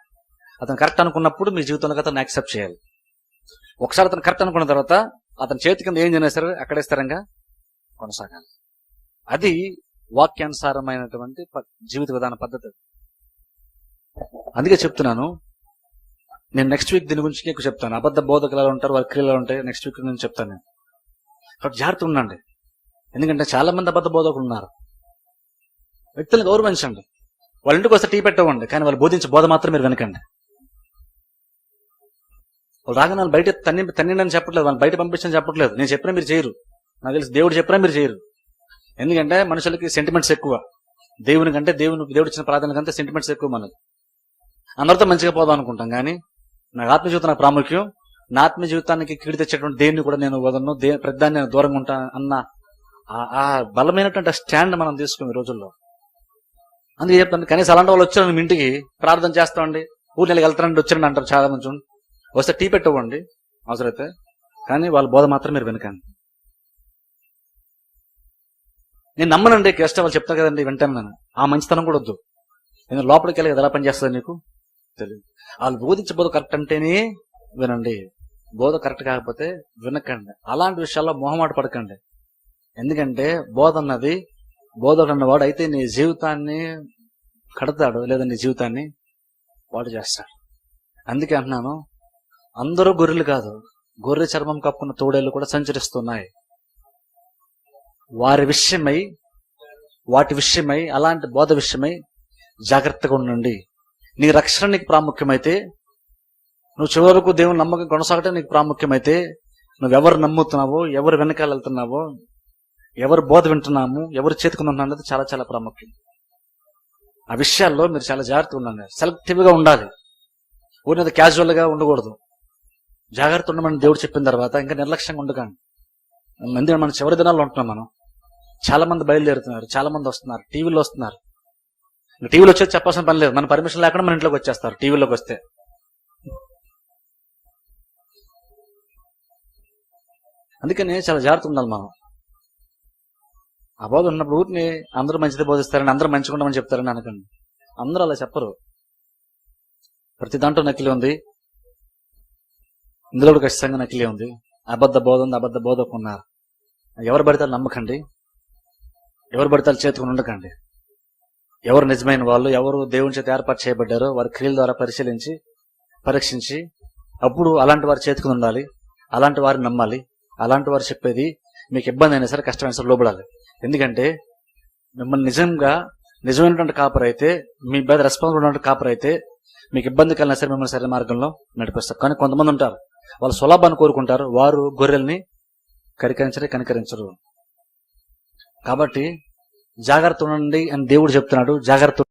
అతను కరెక్ట్ అనుకున్నప్పుడు మీ జీవితంలో అతను యాక్సెప్ట్ చేయాలి. ఒకసారి అతను కరెక్ట్ అనుకున్న తర్వాత అతని చేతి కింద ఏం చేస్తారు అక్కడే స్థిరంగా కొనసాగాలి. అది వాక్యానుసారమైనటువంటి జీవిత విధాన పద్ధతి. అందుకే చెప్తున్నాను, నేను నెక్స్ట్ వీక్ దీని గురించి ఎక్కువ చెప్తాను. అబద్ధ బోధకులు ఎలా ఉంటారు, వారి క్రియలు ఉంటాయి, నెక్స్ట్ వీక్ నేను చెప్తాను. నేను కాబట్టి జాగ్రత్త ఉండండి. ఎందుకంటే చాలా మంది అబద్ధ బోధకులు ఉన్నారు. వ్యక్తులను గౌరవించండి. వాళ్ళ ఇంటికి వస్తే టీ పెట్టవండి, కానీ వాళ్ళు బోధించే బోధ మాత్రం మీరు వెనకండి. వాళ్ళు రాగానే వాళ్ళు బయట తన్నిండని చెప్పట్లేదు, వాళ్ళు బయట పంపించని చెప్పట్లేదు. నేను చెప్పినా మీరు చేయరు, నాకు తెలిసి దేవుడు చెప్పినా మీరు చేయరు. ఎందుకంటే మనుషులకి సెంటిమెంట్స్ ఎక్కువ. దేవుని కంటే దేవుడు ఇచ్చిన ప్రాధాన్యత కంటే సెంటిమెంట్స్ ఎక్కువ మనకు. అందరితో మంచిగా పోదాం అనుకుంటాం, కానీ నాకు ఆత్మ జీవితం నాకు ప్రాముఖ్యం. నా ఆత్మ జీవితానికి కీడు తెచ్చేటువంటి దేన్ని కూడా నేను వదలను, ప్రతిదాన్ని నేను దూరంగా ఉంటాను అన్న ఆ బలమైనటువంటి స్టాండ్ మనం తీసుకుని ఈ రోజుల్లో. అందుకే చెప్తాను, కనీసం అలాంటి వాళ్ళు వచ్చారు మీ ఇంటికి ప్రార్థన చేస్తామండి, ఊరి నెలకి వెళ్తారండి, వచ్చారండి అంటారు చాలా మంది. వస్తే టీ పెట్టవండి అవసరమైతే, కానీ వాళ్ళ బోధ మాత్రం మీరు వెనకండి. నేను నమ్మనండి, గెస్ట్ వాళ్ళు చెప్తారు కదండి వింటాను నేను. ఆ మంచితనం కూడా వద్దు. నేను లోపలికి వెళ్ళి ఎలా పనిచేస్తుంది నీకు తెలియదు. వాళ్ళు బోధించే బోధ కరెక్ట్ అంటేనే వినండి, బోధ కరెక్ట్ కాకపోతే వినకండి. అలాంటి విషయాల్లో మొహమాట పడకండి. ఎందుకంటే బోధకుడు అన్నవాడు అయితే నీ జీవితాన్ని కడతాడు, లేదా నీ జీవితాన్ని వాడు చేస్తాడు. అందుకే అంటున్నాను, అందరూ గొర్రెలు కాదు, గొర్రె చర్మం కప్పుకున్న తోడేళ్లు కూడా సంచరిస్తున్నాయి. వాటి విషయమై అలాంటి బోధ విషయమై జాగ్రత్తగా ఉండండి. నీ రక్షణ నీకు ప్రాముఖ్యమైతే, నువ్వు చివరకు దేవుని నమ్మకం కొనసాగటం నీకు ప్రాముఖ్యమైతే, నువ్వెవరు నమ్ముతున్నావో, ఎవరు వెనకాల వెళ్తున్నావో, ఎవరు బోధ వింటున్నాము, ఎవరు చేతుకున్నాం అన్నది చాలా చాలా ప్రాముఖ్యం. ఆ విషయాల్లో మీరు చాలా జాగ్రత్తగా ఉండండి, సెలెక్టివ్ గా ఉండాలి. ఊరినది క్యాజువల్ గా ఉండకూడదు. జాగ్రత్త ఉండమని దేవుడు చెప్పిన తర్వాత ఇంకా నిర్లక్ష్యంగా ఉండకండి. మన చివరి దినాల్లో ఉంటున్నాం మనం. చాలా మంది బయలుదేరుతున్నారు, చాలా మంది వస్తున్నారు, టీవీలో వస్తున్నారు. టీవీలో వచ్చేది చెప్పాల్సిన పని లేదు, మన పర్మిషన్ లేకుండా మన ఇంట్లోకి వచ్చేస్తారు టీవీలోకి వస్తే. అందుకని చాలా జాగ్రత్త ఉండాలి మనం. ఆ బోధ ఉన్నప్పుడు ఊరిని అందరూ మంచిది బోధిస్తారని, అందరూ మంచిగా ఉండమని చెప్తారని అనకండి. అందరూ అలా చెప్పరు. ప్రతి దాంట్లో నకిలీ ఉంది, ఇందులో కూడా ఖచ్చితంగా నకిలీ ఉంది. అబద్ధ బోధ ఉంది, అబద్ధ బోధకు ఉన్నారు. ఎవరు పడితే నమ్మకండి, ఎవరు పడితే చేతుకుని ఉండకండి. ఎవరు నిజమైన వాళ్ళు, ఎవరు దేవుని చేత ఏర్పాటు చేయబడ్డారో వారి క్రియల ద్వారా పరిశీలించి పరీక్షించి అప్పుడు అలాంటి వారి చేతుకుని ఉండాలి, అలాంటి వారిని నమ్మాలి. అలాంటి వారు చెప్పేది మీకు ఇబ్బంది అయినా సరే, కష్టమైన సరే లోబడాలి. ఎందుకంటే మిమ్మల్ని నిజమైనటువంటి కాపరైతే, మీ మీద రెస్పాన్సిబుల్ ఉన్నటువంటి కాపరైతే మీకు ఇబ్బంది కలిగినా సరే మిమ్మల్ని సరైన మార్గంలో నడిపిస్తారు. కానీ కొంతమంది ఉంటారు, వాళ్ళు సులభాన్ని కోరుకుంటారు, వారు గొర్రెల్ని కనికరించరు. కాబట్టి జాగ్రత్త ఉండండి అని దేవుడు చెప్తున్నాడు. జాగ్రత్త